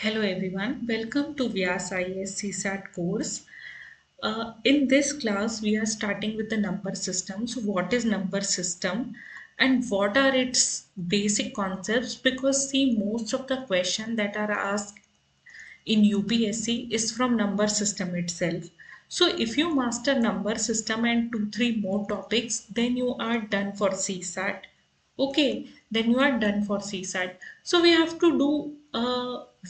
Hello everyone, welcome to Vyasa IAS CSAT course. In this class, we are starting with the number system. So, what is number system and what are its basic concepts? Because see, most of the questions that are asked in UPSC is from number system itself. So, if you master number system and 2-3 more topics, then you are done for CSAT. Okay, then you are done for CSAT. So we have to do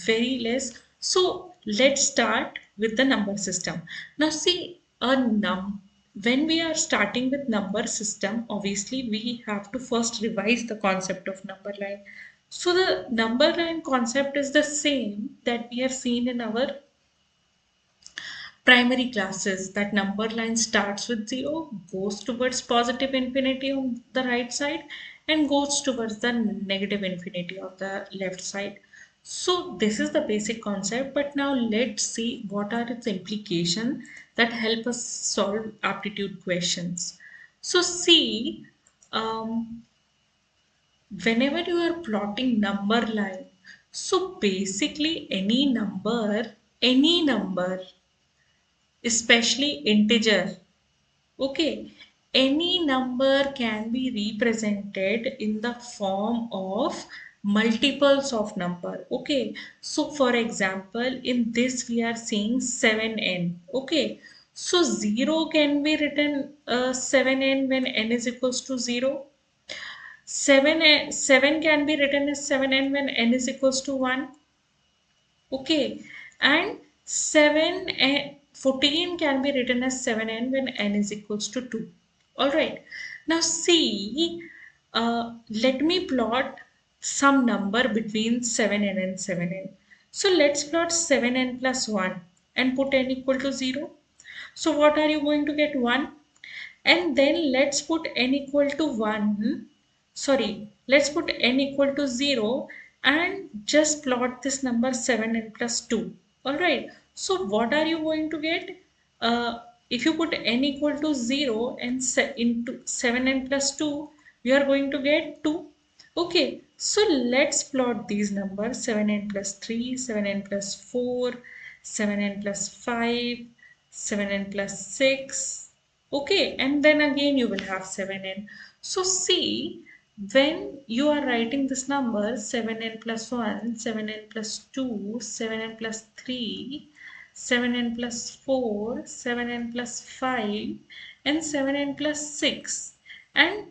very less. So let's start with the number system. Now see a when we are starting with number system, obviously we have to first revise the concept of number line. So the number line concept is the same that we have seen in our primary classes, that number line starts with 0, goes towards positive infinity on the right side, and goes towards the negative infinity of the left side. So this is the basic concept, but now let's see what are its implications that help us solve aptitude questions. So see, um, whenever you are plotting number line, so basically any number, especially integer. Okay, any number can be represented in the form of multiples of number. Okay, so for example, in this we are seeing 7n. Okay, so 0 can be written 7n when n is equals to 0. 7 can be written as 7n when n is equals to 1. Okay, and 14 can be written as 7n when n is equals to 2. All right. Now see, let me plot some number between 7n and 7n. So let's plot 7n plus 1 and put n equal to 0. So what are you going to get? 1. And then let's put n equal to 1. Sorry, let's put n equal to 0 and just plot this number 7n plus 2. Alright, so what are you going to get? If you put n equal to 0 and into 7n plus 2, you are going to get 2. Okay, so let's plot these numbers 7n plus 3, 7n plus 4, 7n plus 5, 7n plus 6. Okay, and then again you will have 7n. So see, when you are writing this number 7n plus 1, 7n plus 2, 7n plus 3, 7n plus 4, 7n plus 5, and 7n plus 6, and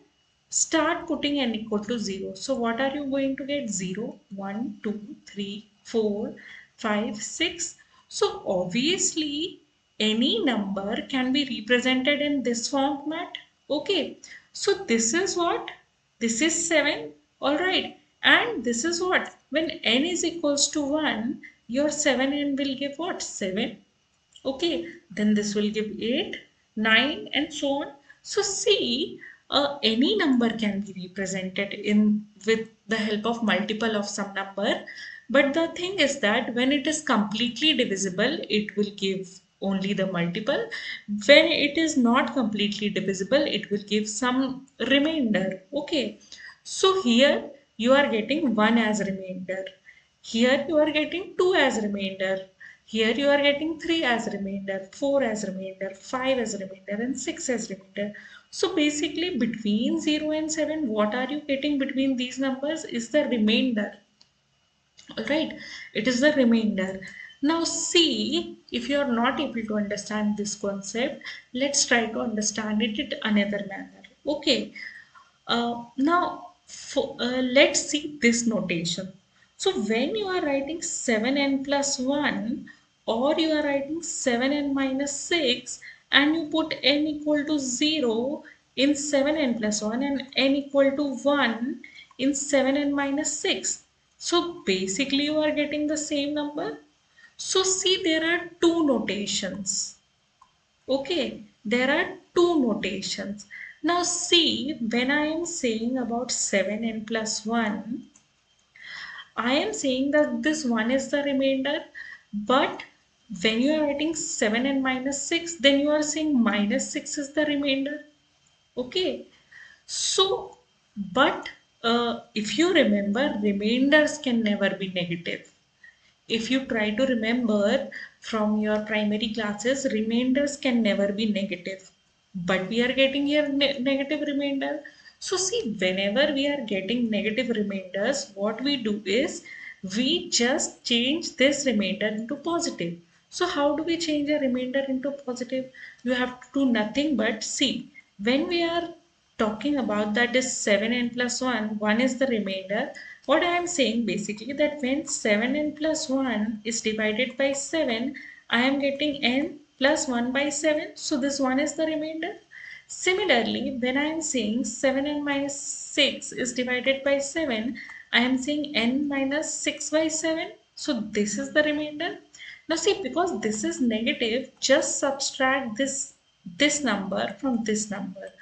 start putting n equal to 0. So what are you going to get? 0, 1, 2, 3, 4, 5, 6. So obviously any number can be represented in this format. Okay, so this is what? This is 7. Alright, and this is what? When n is equals to 1, your 7n will give what? 7. Okay, then this will give 8, 9, and so on. So see, any number can be represented in with the help of multiple of some number. But the thing is that when it is completely divisible, it will give only the multiple. When it is not completely divisible, it will give some remainder. Okay, so here you are getting 1 as remainder. Here you are getting 2 as remainder. Here you are getting 3 as remainder, 4 as remainder, 5 as remainder, and 6 as remainder. So basically between 0 and 7, what are you getting between these numbers is the remainder. Alright, it is the remainder. Now see, if you are not able to understand this concept, let's try to understand it in another manner. Okay, let's see this notation. So when you are writing 7n plus 1 or you are writing 7n minus 6 and you put n equal to 0 in 7n plus 1 and n equal to 1 in 7n minus 6. So basically you are getting the same number. So see, there are two notations. Okay, there are two notations. Now see, when I am saying about 7n plus 1, I am saying that this 1 is the remainder, but when you are writing 7n minus 6, then you are saying minus 6 is the remainder. Okay, so, but if you remember, remainders can never be negative. if you try to remember from your primary classes, remainders can never be negative. But we are getting here negative remainder. So see, whenever we are getting negative remainders, what we do is we just change this remainder into positive. So how do we change a remainder into positive? You have to do nothing but see, when we are talking about that is 7n plus 1 is the remainder. What I am saying basically that when 7n plus 1 is divided by 7, I am getting n plus 1 by 7. So this 1 is the remainder. Similarly, when I am saying 7n minus 6 is divided by 7, I am saying n minus 6 by 7. So this is the remainder. Now see, because this is negative, just subtract this number from this number.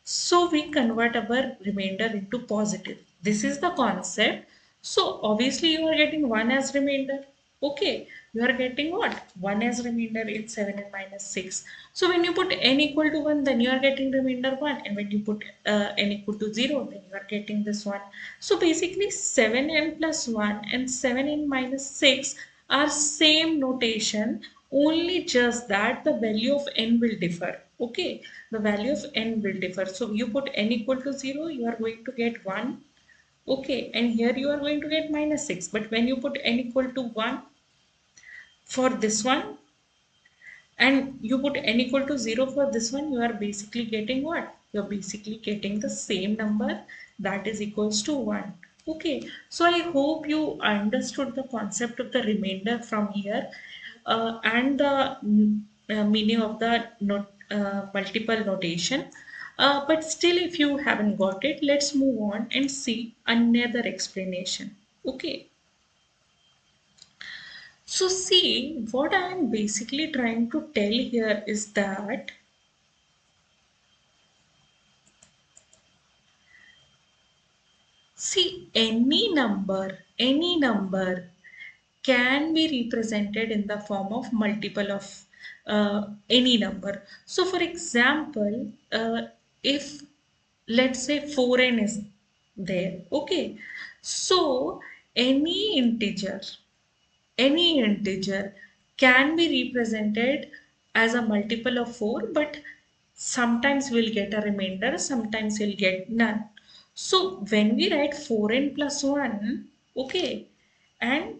So we convert our remainder into positive. This is the concept. So obviously you are getting 1 as remainder. Okay, you are getting what? 1 as remainder in 7 and minus 6. So when you put n equal to 1, then you are getting remainder 1. And when you put n equal to 0, then you are getting this 1. So basically 7n plus 1 and 7n minus 6 are same notation, only just that the value of n will differ. Okay, the value of n will differ. So you put n equal to 0, you are going to get 1. Okay, and here you are going to get minus 6. But when you put n equal to 1 for this one, and you put n equal to 0 for this one, you are basically getting what? You are basically getting the same number, that is equals to 1. Okay, so I hope you understood the concept of the remainder from here, and the meaning of the multiple notation. But still, if you haven't got it, let's move on and see another explanation. Okay, so see, what I am basically trying to tell here is that, see, any number can be represented in the form of multiple of any number. So for example, if let's say 4n is there, okay, so any integer any integer can be represented as a multiple of 4, but sometimes we'll get a remainder, sometimes we'll get none. So when we write 4n plus 1, okay, and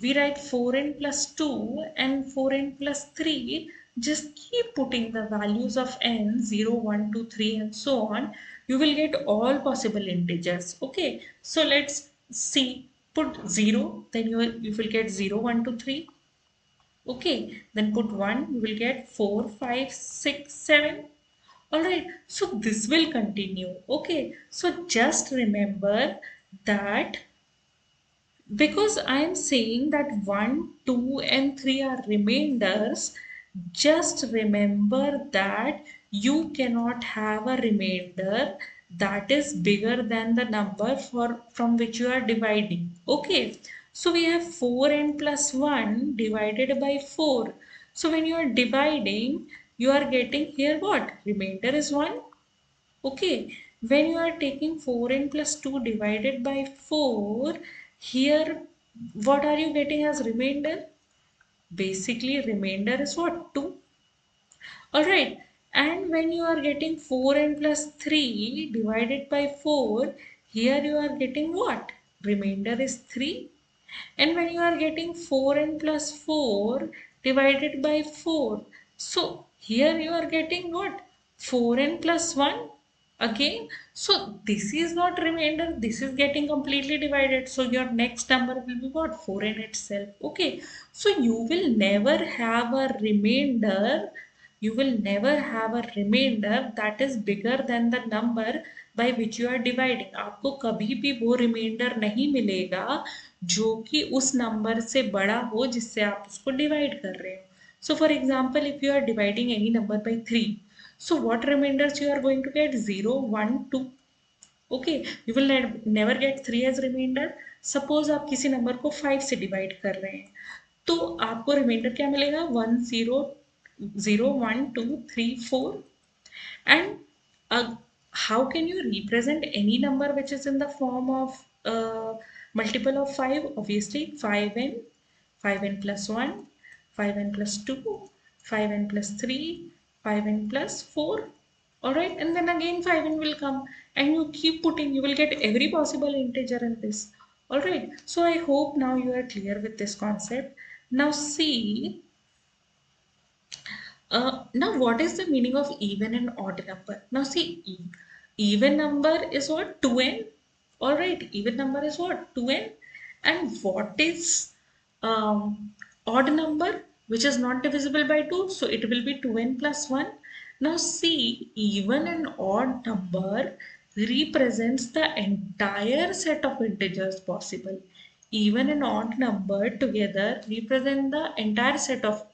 we write 4n plus 2 and 4n plus 3, just keep putting the values of n 0, 1, 2, 3, and so on. You will get all possible integers. Okay, so let's see. Put 0, then you will get 0, 1, 2, 3. Okay, then put 1, you will get 4, 5, 6, 7. Alright, so this will continue. Okay, so just remember that because I am saying that 1, 2, and 3 are remainders, just remember that you cannot have a remainder that is bigger than the number from which you are dividing. Okay, so we have 4n plus 1 divided by 4. So when you are dividing, you are getting here what? Remainder is 1. Okay, when you are taking 4n plus 2 divided by 4, here what are you getting as remainder? Basically, remainder is what? 2. Alright, and when you are getting 4n plus 3 divided by 4, here you are getting what? Remainder is 3. And when you are getting 4n plus 4 divided by 4, so here you are getting what? 4n plus 1 again. So this is not remainder, this is getting completely divided. So your next number will be what? 4n itself. Okay, so you will never have a remainder. You will never have a remainder that is bigger than the number by which you are dividing. आपको कभी भी वो remainder नहीं मिलेगा जो कि उस number से बड़ा हो जिससे आप उसको डिवाइड कर रहे हो. So for example, if you are dividing any number by 3, so what remainders you are going to get? 0, 1, 2. Okay, you will never get 3 as remainder. Suppose आप किसी नंबर को 5 से डिवाइड कर रहे हैं, तो आपको रिमाइंडर क्या मिलेगा? 1, 0, 0, 1, 2, 3, 4. And how can you represent any number which is in the form of multiple of 5? Obviously 5n 5n plus 1, 5n plus 2, 5n plus 3, 5n plus 4. Alright, and then again 5n will come, and you keep putting, you will get every possible integer in this. Alright, so I hope now you are clear with this concept. Now see, now what is the meaning of even and odd number? Now see, even number is what? 2n. Alright, even number is what? 2n. And what is odd number, which is not divisible by 2? So it will be 2n plus 1. Now see, even and odd number represents the entire set of integers possible. Even and odd number together represent the entire set of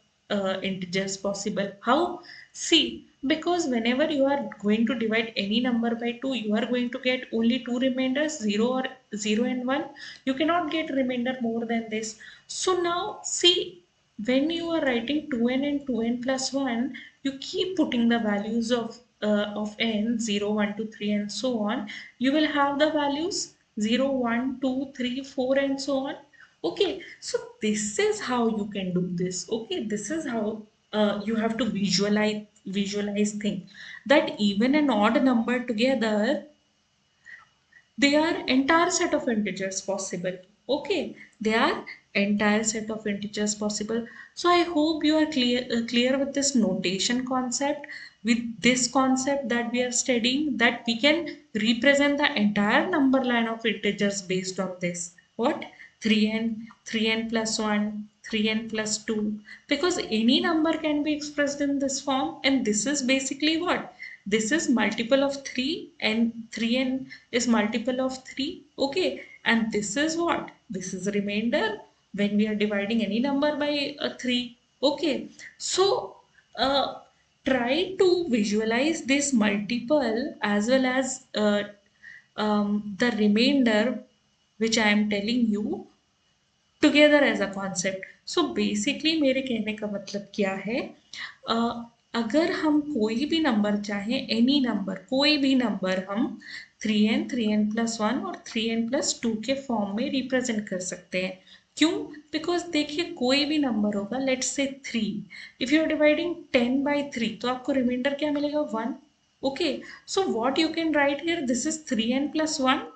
integers possible. How? See, because whenever you are going to divide any number by 2, you are going to get only two remainders, 0 or 0 and 1. You cannot get remainder more than this. So now see, when you are writing 2n and 2n plus 1, you keep putting the values of n, 0, 1, 2, 3 and so on. You will have the values 0, 1, 2, 3, 4 and so on. Okay, so this is how you can do this. Okay, this is how you have to visualize thing, that even an odd number together, they are entire set of integers possible. Okay, they are entire set of integers possible. So I hope you are clear with this notation concept, with this concept that we are studying, that we can represent the entire number line of integers based on this. What? 3n, 3n plus 1, 3n plus 2, because any number can be expressed in this form, and this is basically what? This is multiple of 3, and 3n is multiple of 3. Okay, and this is what? This is a remainder when we are dividing any number by 3. Okay, so try to visualize this multiple as well as the remainder which I am telling you together as a concept. So basically मेरे कहने का मतलब क्या है, अगर हम कोई भी नंबर चाहें, एनी नंबर, कोई भी नंबर हम 3n, 3n plus 1 और 3n plus 2 के फॉर्म में रिप्रेजेंट कर सकते हैं. क्यों? बिकॉज देखिए, कोई भी नंबर होगा, let's say 3, if you are dividing 10 by 3, तो आपको रिमाइंडर क्या मिलेगा? 1. Okay, so what you can write here, this is 3n plus 1,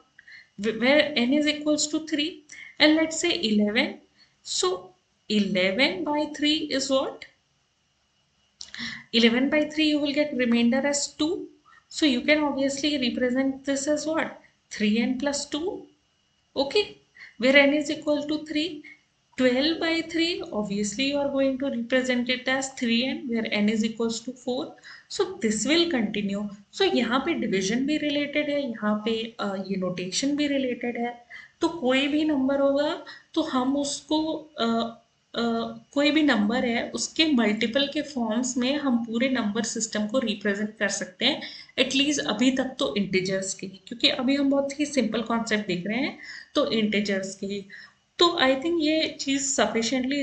where n is equals to 3, and let's say 11. So 11 by 3 is what? 11 by 3 you will get remainder as 2. So you can obviously represent this as what? 3n plus 2. Okay, where n is equal to 3. 12 by 3, obviously you are going to represent it as 3n, where n is equals to 4. So this will continue. So यहाँ पे division भी related है, यहाँ पे ये notation भी related है. तो कोई भी नंबर होगा तो हम उसको कोई भी नंबर है उसके मल्टीपल के फॉर्म्स में हम पूरे नंबर सिस्टम को रिप्रेजेंट कर सकते हैं, एटलीस्ट अभी तक तो इंटीजर्स के, क्योंकि अभी हम बहुत ही सिंपल कॉन्सेप्ट देख रहे हैं तो इंटीजर्स के. तो आई थिंक ये चीज़ sufficiently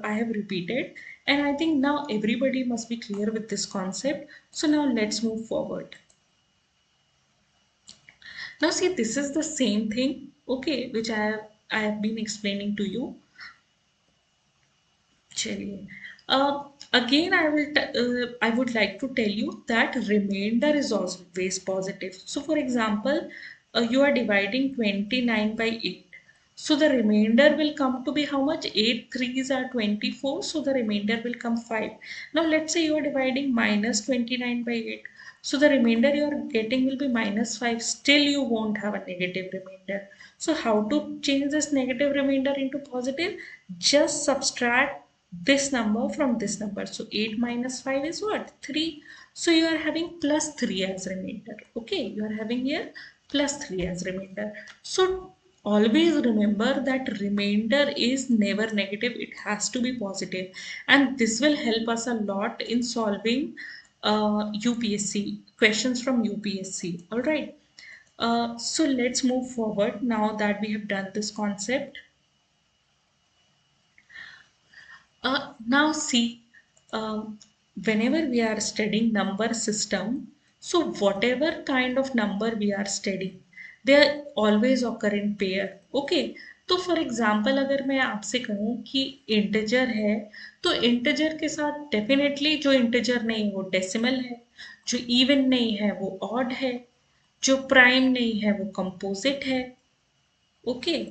I have repeated, and I think now everybody must be clear with this concept. So now let's move forward. Now see, this is the same thing, okay, which I have been explaining to you. चलिए, again I would like to tell you that remainder is always positive. So for example, you are dividing 29 by 8. So the remainder will come to be how much? 8 threes are 24. So the remainder will come 5. Now let's say you are dividing minus 29 by 8. So the remainder you are getting will be minus 5. Still you won't have a negative remainder. So how to change this negative remainder into positive? Just subtract this number from this number. So 8 minus 5 is what? 3. So you are having plus 3 as remainder. Okay, you are having here plus 3 as remainder. So always remember that remainder is never negative, it has to be positive, and this will help us a lot in solving UPSC questions from UPSC. All right, so let's move forward now that we have done this concept. Now see, whenever we are studying number system, so whatever kind of number we are studying, they always occur in pair. Okay, तो for example अगर मैं आपसे कहूँ कि integer है, तो integer के साथ डेफिनेटली जो इंटीजर नहीं वो डेसिमल है, जो इवन नहीं है वो ऑड है, जो प्राइम नहीं है वो कंपोजिट है, ओके,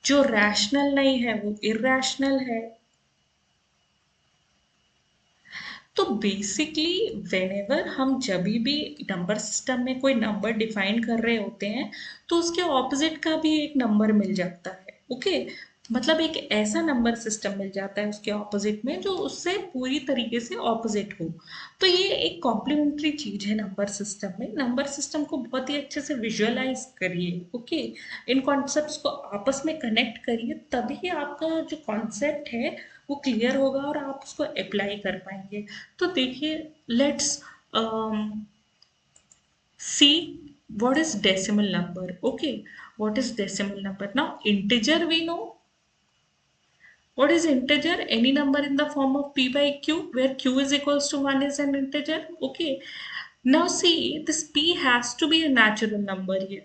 जो रैशनल नहीं है वो इरैशनल है। तो बेसिकली वेनेवर हम जब भी नंबर सिस्टम में कोई नंबर डिफाइन कर रहे होते हैं, तो उसके ऑपोजिट का भी एक नंबर मिल जाता है, ओके। मतलब एक ऐसा नंबर सिस्टम मिल जाता है उसके ऑपोजिट में जो उससे पूरी तरीके से ऑपोजिट हो। तो ये एक कॉम्प्लीमेंट्री चीज है नंबर सिस्टम में। नंबर सिस्टम को बहुत ही अच्छे से विजुअलाइज करिए, ओके। इन कॉन्सेप्ट्स को आपस में कनेक्ट करिए, तभी आपका जो कॉन्सेप्ट है वो क्लियर होगा और आप उसको अप्लाई कर पाएंगे। तो देखिए, let's see what is decimal number, okay, what is decimal number? Now integer we know. What is integer? Any number in the form of p by q, where q is equals to 1 is an integer, okay. Now see, this p has to be a natural number here.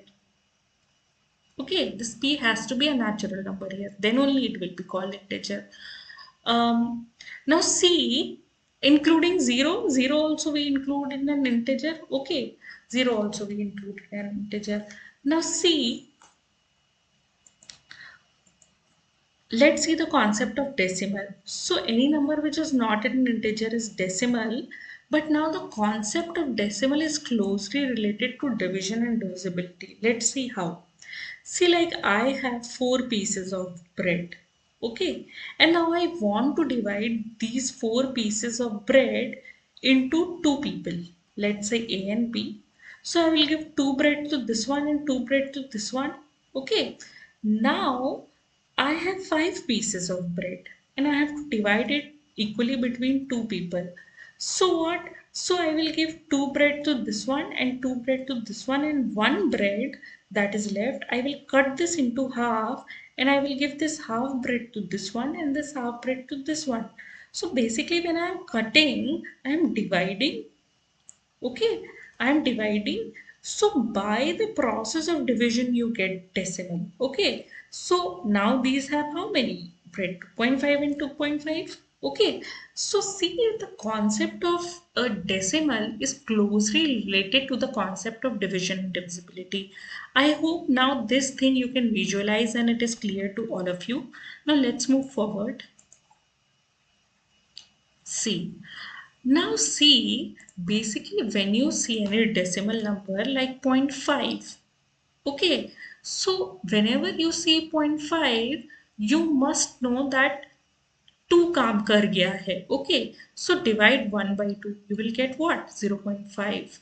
Okay, this p has to be a natural number here. Then only it will be called integer. Now see, including 0, 0 also we include in an integer. Okay, 0 also we include in an integer. Now see, let's see the concept of decimal. So any number which is not an integer is decimal, but now the concept of decimal is closely related to division and divisibility. Let's see how. See, like I have 4 pieces of bread, okay, and now I want to divide these 4 pieces of bread into two people, let's say A and B. So I will give two bread to this one and two bread to this one, okay. Now I have 5 pieces of bread and I have to divide it equally between two people. So what? So I will give two bread to this one and two bread to this one, and one bread that is left, I will cut this into half and I will give this half bread to this one and this half bread to this one. So basically when I am cutting, I am dividing, okay, I am dividing. So by the process of division you get decimal, okay. So now these have how many bread? 2.5 and 2.5, okay. So see, the concept of a decimal is closely related to the concept of division and divisibility. I hope now this thing you can visualize and it is clear to all of you. Now let's move forward. See, now see, basically when you see any decimal number like zero point 0.5, okay, so whenever you see zero point 0.5, you must know that 2 काम कर गया है, okay. So divide 1 by 2, you will get what? 0.5.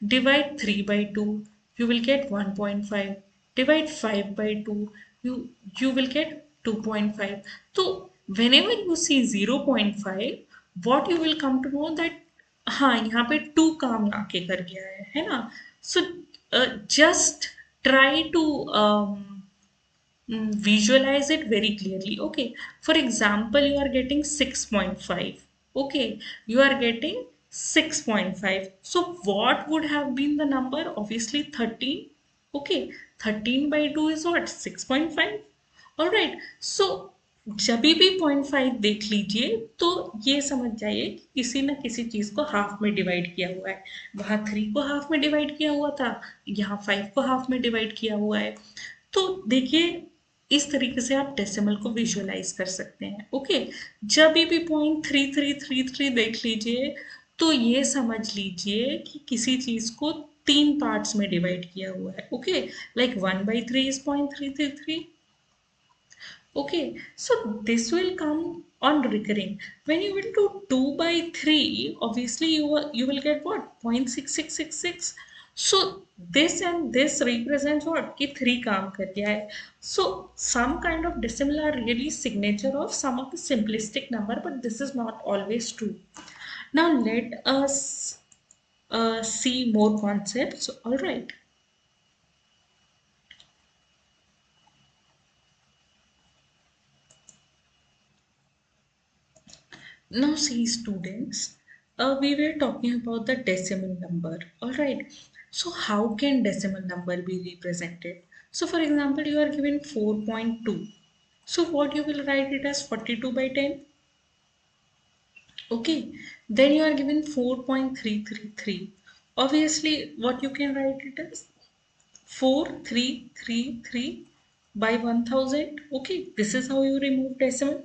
Divide 3 by 2, you will get 1.5. Divide 5 by 2, you will get 2.5. So whenever you see 0.5, what you will come to know that हाँ यहाँ पे 2 काम आके कर गया है ना. So just try to visualize it very clearly, okay. For example, you are getting 6.5, okay, you are getting 6.5. So what would have been the number? Obviously 13, okay. 13 by 2 is what? 6.5. all right. So जब भी 0.5 देख लीजिए तो ये समझ जाइए कि किसी न किसी चीज को हाफ में डिवाइड किया हुआ है। वहां 3 को हाफ में डिवाइड किया हुआ था, यहाँ 5 को हाफ में डिवाइड किया हुआ है। तो देखिए, इस तरीके से आप डेसिमल को विजुअलाइज कर सकते हैं, ओके। जब भी 0.3333 देख लीजिए तो ये समझ लीजिए कि किसी चीज को 3 पार्ट्स में डिवाइड किया हुआ है, okay. Like 1/3 is 0.333, okay. So this will come on recurring. When you will do 2 by 3, obviously you will get what? 0.6666. So this and this represents what? कि 3 काम कर गया है. So some kind of decimal are really signature of some of the simplistic number, but this is not always true. Now let us see more concepts. All right. Now see students, we were talking about the decimal number, alright. So how can decimal number be represented? So for example, you are given 4.2. So what you will write it as 42 by 10. Okay. Then you are given 4.333. Obviously, what you can write it as 4333 by 1000. Okay. This is how you remove decimal.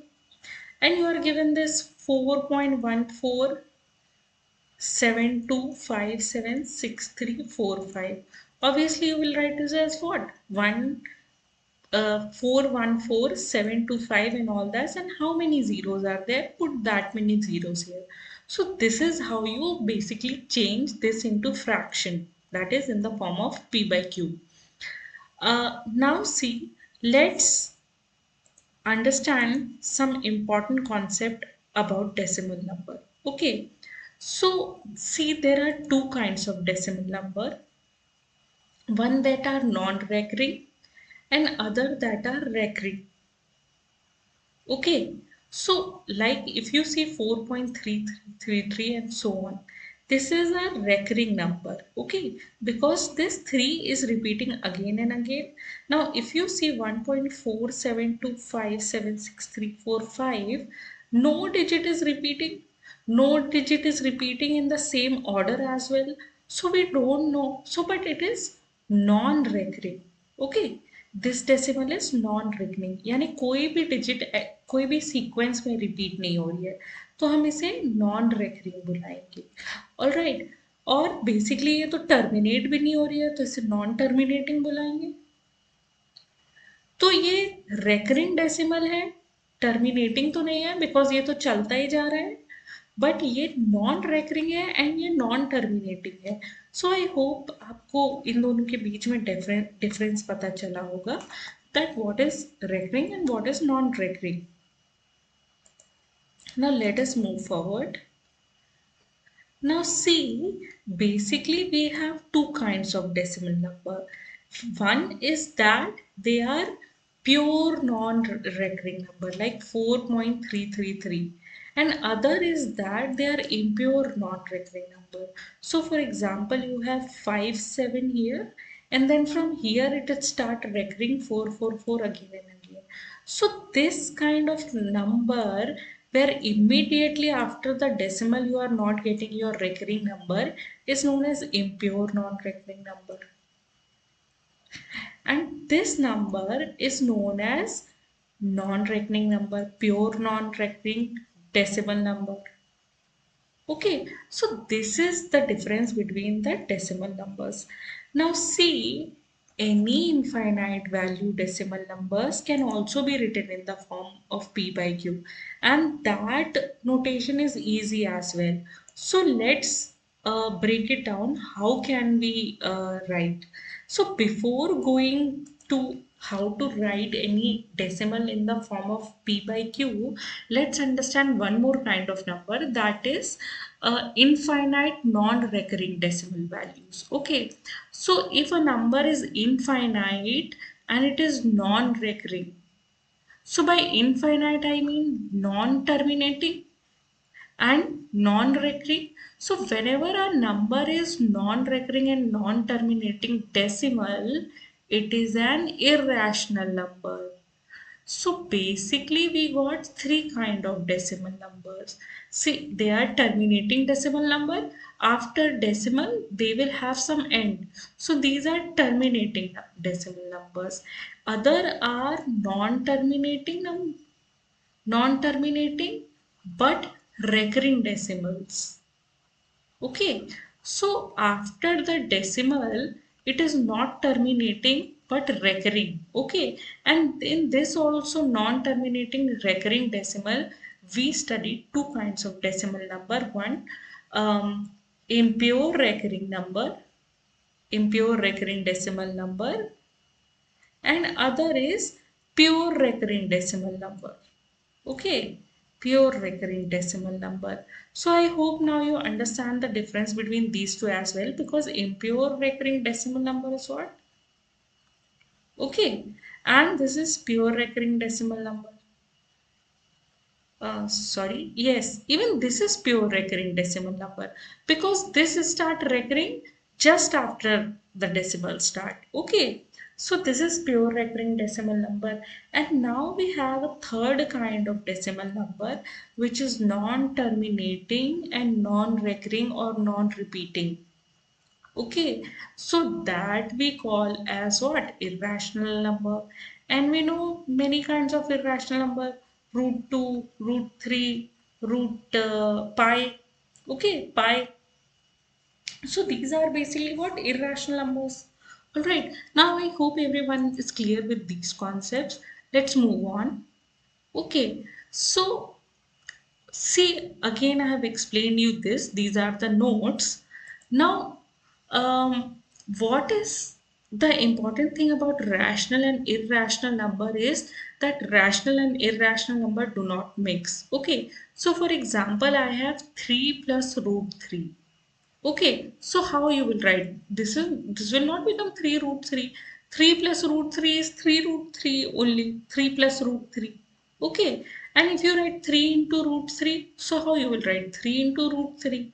And you are given this 4.1472576345. Obviously, you will write this as what? 414725 and all that, and how many zeros are there, put that many zeros here. So this is how you basically change this into fraction, that is in the form of p by q. Now see, let's understand some important concept about decimal number. Okay, so see, there are two kinds of decimal number, one that are non-recurring and other that are recurring. Okay, so like if you see 4.333 and so on, this is a recurring number. Okay, because this 3 is repeating again and again. Now, if you see 1.4725766345, no digit is repeating. No digit is repeating in the same order as well. So we don't know. So, but it is non-recurring. Okay, this decimal is non recurring, यानी कोई भी digit कोई भी sequence में repeat नहीं हो रही है, तो हम इसे नॉन रिकरिंग बुलाएंगे. All right. और बेसिकली ये तो टर्मिनेट भी नहीं हो रही है, तो इसे नॉन टर्मिनेटिंग बुलाएंगे. तो ये रेकरिंग डेसिमल है, टर्मिनेटिंग तो नहीं है बिकॉज ये तो चलता ही जा रहा है, बट ये नॉन रेकरिंग है एंड ये नॉन टर्मिनेटिंग है. सो आई होप आपको इन दोनों के बीच में डिफरेंस पता चला होगा, that what is recurring and what is non recurring. Now let us move forward. Now see, basically we have two kinds of decimal number. One is that they are pure non-recurring number like 4.333, and other is that they are impure non-recurring number. So for example, you have 5, 7 here, and then from here it will start recurring 444 again and again. So this kind of number where immediately after the decimal you are not getting your recurring number is known as impure non-recurring number. And this number is known as non-recurring number, pure non-recurring decimal number. Okay, so this is the difference between the decimal numbers. Now see, any infinite value decimal numbers can also be written in the form of p by q, and that notation is easy as well. So let's break it down. How can we write? So before going to how to write any decimal in the form of p by q, let's understand one more kind of number, that is infinite non-recurring decimal values. Okay, so if a number is infinite and it is non-recurring, so by infinite I mean non-terminating and non-recurring. So whenever a number is non-recurring and non-terminating decimal, it is an irrational number. So basically we got three kind of decimal numbers. See, they are terminating decimal number. After decimal, they will have some end. So these are terminating decimal numbers. Other are non-terminating but recurring decimals. Okay, so after the decimal, it is not terminating but recurring. Okay, and in this also non-terminating recurring decimal, we studied two kinds of decimal number. One, impure recurring number, impure recurring decimal number, and other is pure recurring decimal number. Okay, pure recurring decimal number. So I hope now you understand the difference between these two as well, because impure recurring decimal number is what? Okay, and this is pure recurring decimal number. Sorry, yes, even this is pure recurring decimal number because this start recurring just after the decimal start. Okay, So this is pure recurring decimal number. And now we have a third kind of decimal number, which is non-terminating and non-recurring or non-repeating. Okay, so that we call as what? Irrational number. And we know many kinds of irrational number: root 2, root 3, root pi. Okay, pi. So these are basically what? Irrational numbers. Alright, now I hope everyone is clear with these concepts. Let's move on. Okay, so see, again, I have explained you this. These are the notes. Now, what is the important thing about rational and irrational number is that rational and irrational number do not mix. Okay, so for example, I have 3 plus root 3. Okay, so how you will write this? This will not become 3 root 3. 3 plus root 3 is 3 root 3 only. 3 plus root 3. Okay, and if you write 3 into root 3, so how you will write 3 into root 3?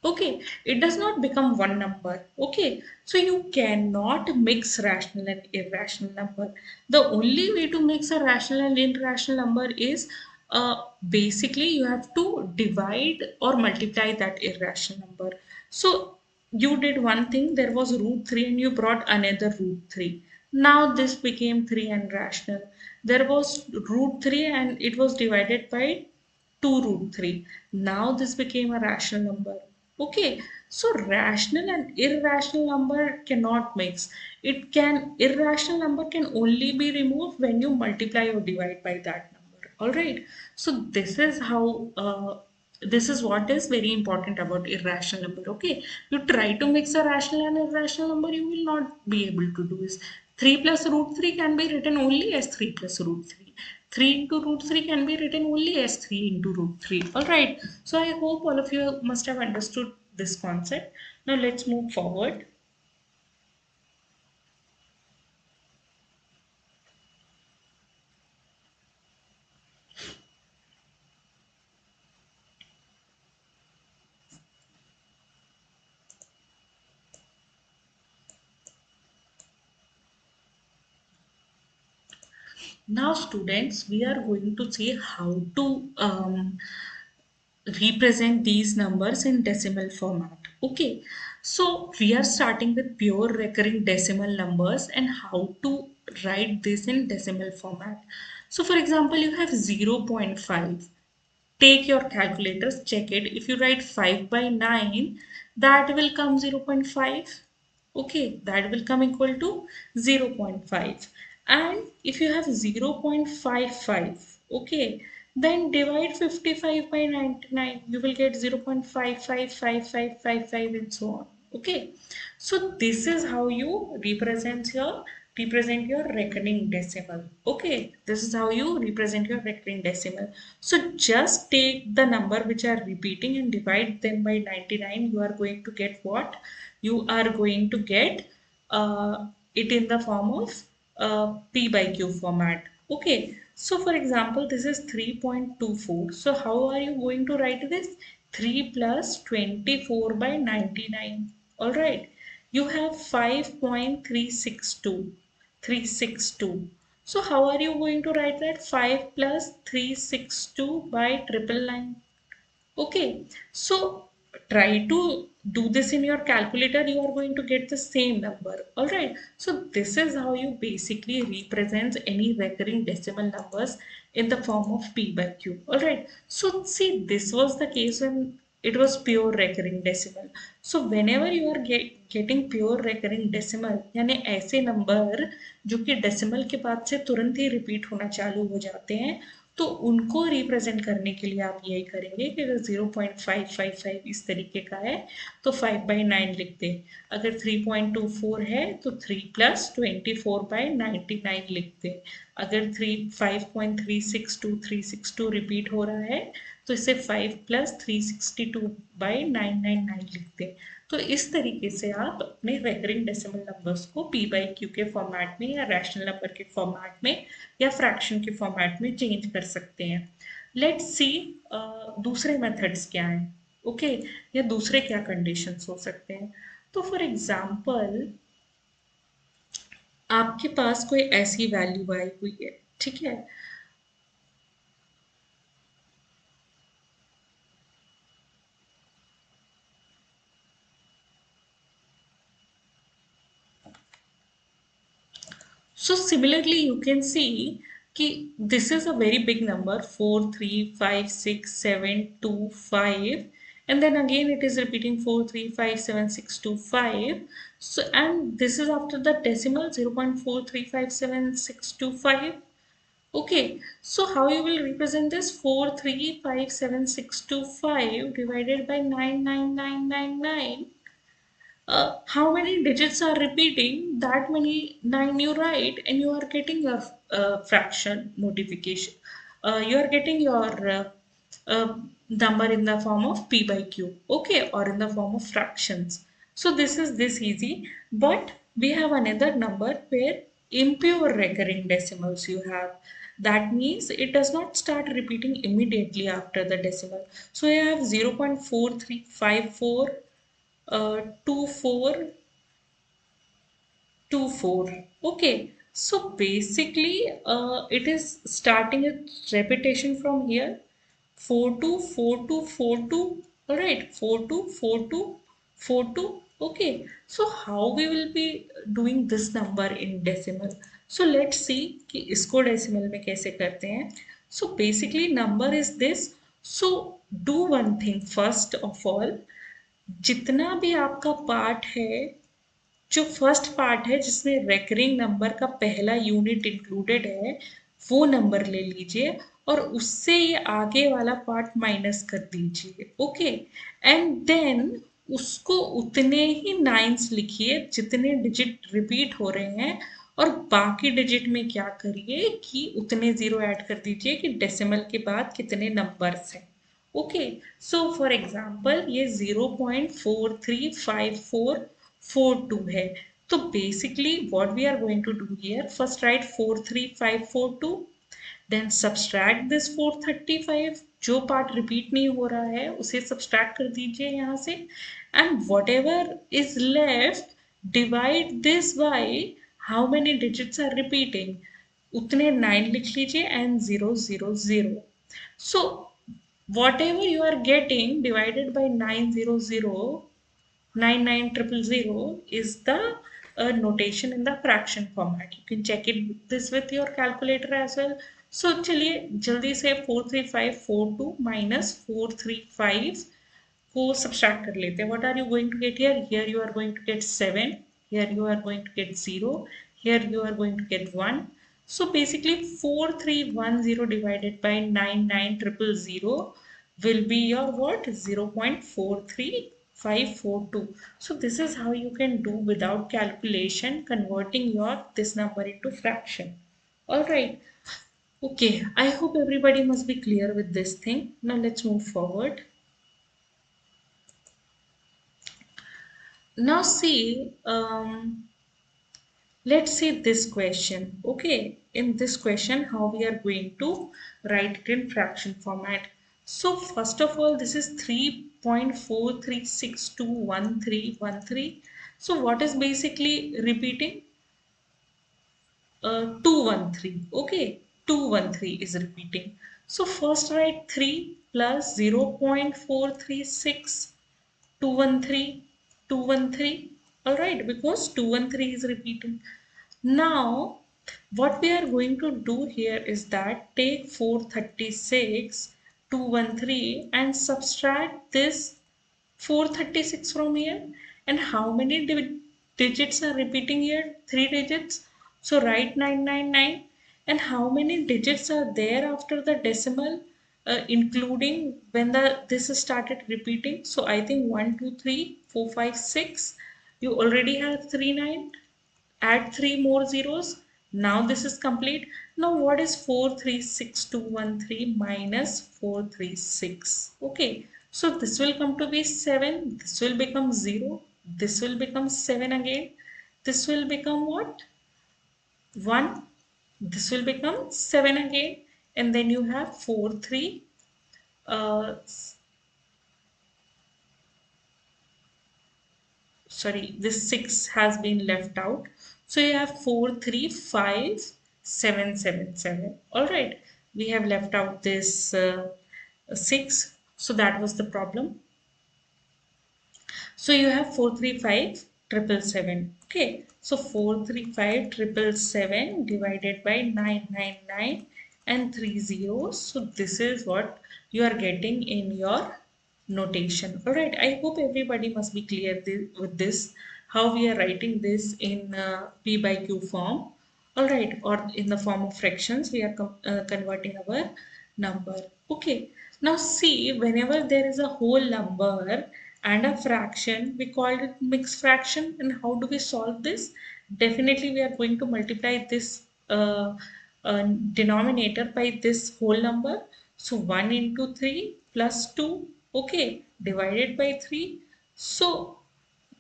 Okay, it does not become one number. Okay, so you cannot mix rational and irrational number. The only way to mix a rational and irrational number is basically you have to divide or multiply that irrational number. So you did one thing, there was root 3 and you brought another root 3. Now this became 3 and rational. There was root 3 and it was divided by 2 root 3. Now this became a rational number. Okay, so rational and irrational number cannot mix. Irrational number can only be removed when you multiply or divide by that number. All right, so this is what is very important about irrational number. Okay, you try to mix a rational and irrational number, you will not be able to do this. 3 plus root 3 can be written only as 3 plus root 3. 3 into root 3 can be written only as 3 into root 3. All right, so I hope all of you must have understood this concept. Now let's move forward. Now students, we are going to see how to represent these numbers in decimal format. Okay, so we are starting with pure recurring decimal numbers and how to write this in decimal format. So for example, you have 0.5. Take your calculators, check it. If you write 5 by 9, that will come 0.5. Okay, that will come equal to 0.5. And if you have 0.55, okay, then divide 55 by 99, you will get 0.555555 and so on. Okay, so this is how you represent your reckoning decimal. Okay, this is how you represent your reckoning decimal. So just take the number which are repeating and divide them by 99. You are going to get what? You are going to get it in the form of P by Q format. Okay, so for example, this is 3.24. So how are you going to write this? 3 plus 24 by 99. All right, you have 5.362. 362. So how are you going to write that? 5 plus 362 by 999. Okay, so try to do this in your calculator. You are going to get the same number. All right. So this is how you basically represent any recurring decimal numbers in the form of P by Q. All right. So see, this was the case when it was pure recurring decimal. So whenever you are getting pure recurring decimal, यानी ऐसे number जो कि decimal के बाद से तुरंत ही repeat होना चालू हो जाते हैं, तो उनको रिप्रेजेंट करने के लिए आप यही करेंगे कि अगर 0.555 इस तरीके का है तो 5 बाई 9 लिख दें, अगर 3.24 है तो 3 प्लस 24 बाई 99 लिख दें, अगर 5.362 रिपीट हो रहा है तो इसे 5 प्लस 362 बाई 999 लिख दें। तो इस तरीके से आप अपने रेकरिंग डेसिमल नंबर्स को पी बाई क्यू के फॉर्मेट में या रैशनल नंबर के फॉर्मेट में या फ्रैक्शन के फॉर्मेट में चेंज कर सकते हैं। लेट्स सी दूसरे मेथड्स क्या हैं, ओके, या दूसरे क्या कंडीशंस हो सकते हैं। तो फॉर एग्जांपल आपके पास कोई ऐसी वैल्यू आई हुई है, ठीक है। So similarly, you can see कि this is a very big number 4, 3, 5, 6, 7, 2, 5, and then again it is repeating 4, 3, 5, 7, 6, 2, 5. So and this is after the decimal 0.435762.5. Okay, so how you will represent this 4357625 divided by 99999? How many digits are repeating, that many nine you write, and you are getting your fraction notification. You are getting your number in the form of p by q, okay, or in the form of fractions. So this is this easy, but we have another number where impure recurring decimals you have. That means it does not start repeating immediately after the decimal. So you have 0.4354 24 24. Okay, so basically it is starting a repetition from here. 424242. All right, 424242. Okay, so how we will be doing this number in decimal? So let's see कि इसको decimal में कैसे करते हैं. So basically number is this. So do one thing first of all. जितना भी आपका part है, जो फर्स्ट पार्ट है जिसमें रेकरिंग नंबर का पहला यूनिट इंक्लूडेड है, वो नंबर ले लीजिए और उससे ये आगे वाला पार्ट माइनस कर दीजिए, ओके। एंड देन उसको उतने ही नाइन्स लिखिए जितने डिजिट रिपीट हो रहे हैं, और बाकी डिजिट में क्या करिए कि उतने जीरो ऐड कर दीजिए कि डेसिमल के बाद कितने नंबर्स हैं। ओके, सो फॉर एग्जाम्पल ये 0.435442 है। तो basically what we are going to do here, first write 43542, then subtract this 435, जो पार्ट रिपीट नहीं हो रहा है उसे सब्सट्रैक्ट कर दीजिए यहाँ से, and whatever is left divide this by how many digits are repeating, उतने 9 लिख लीजिए and 000। So whatever you are getting divided by 900 is the notation in the fraction format. You can check it this with your calculator as well. So चलिए जल्दी से 43542 minus 435 को subtract कर लेते हैं. What are you going to get here? Here you are going to get 7. Here you are going to get 0. Here you are going to get 1. So basically 4310 divided by 99000 will be your what? 0.43542. So this is how you can do without calculation, converting your this number into fraction. All right. Okay. I hope everybody must be clear with this thing. Now let's move forward. Now see, let's see this question. Okay, in this question, how we are going to write it in fraction format. So first of all, this is 3.43621313. So what is basically repeating? 213. Okay, 213 is repeating. So first write 3 plus 0.436. 213, 213. All right, because 213 is repeating. Now what we are going to do here is that take 436, 213 and subtract this 436 from here. And how many digits are repeating here? 3 digits. So write 999. And how many digits are there after the decimal, including when the this is started repeating? So I think 1, 2, 3, 4, 5, 6. You already have 3 9. Add 3 more zeros. Now this is complete. Now what is 436213 minus 436? Okay, so this will come to be 7. This will become 0. This will become 7 again. This will become what? 1. This will become 7 again. And then you have 4, 3. Sorry, this 6 has been left out. So you have 435,777. All right. We have left out this 6. So that was the problem. So you have 435,777. Okay. So 435,777 divided by 999 and 3 zeros. So this is what you are getting in your notation. All right. I hope everybody must be clear with this, how we are writing this in P by Q form. All right. Or in the form of fractions, we are converting our number. Okay. Now see, whenever there is a whole number and a fraction, we call it mixed fraction. And how do we solve this? Definitely, we are going to multiply this denominator by this whole number. So 1 into 3 plus 2, okay, divided by 3. So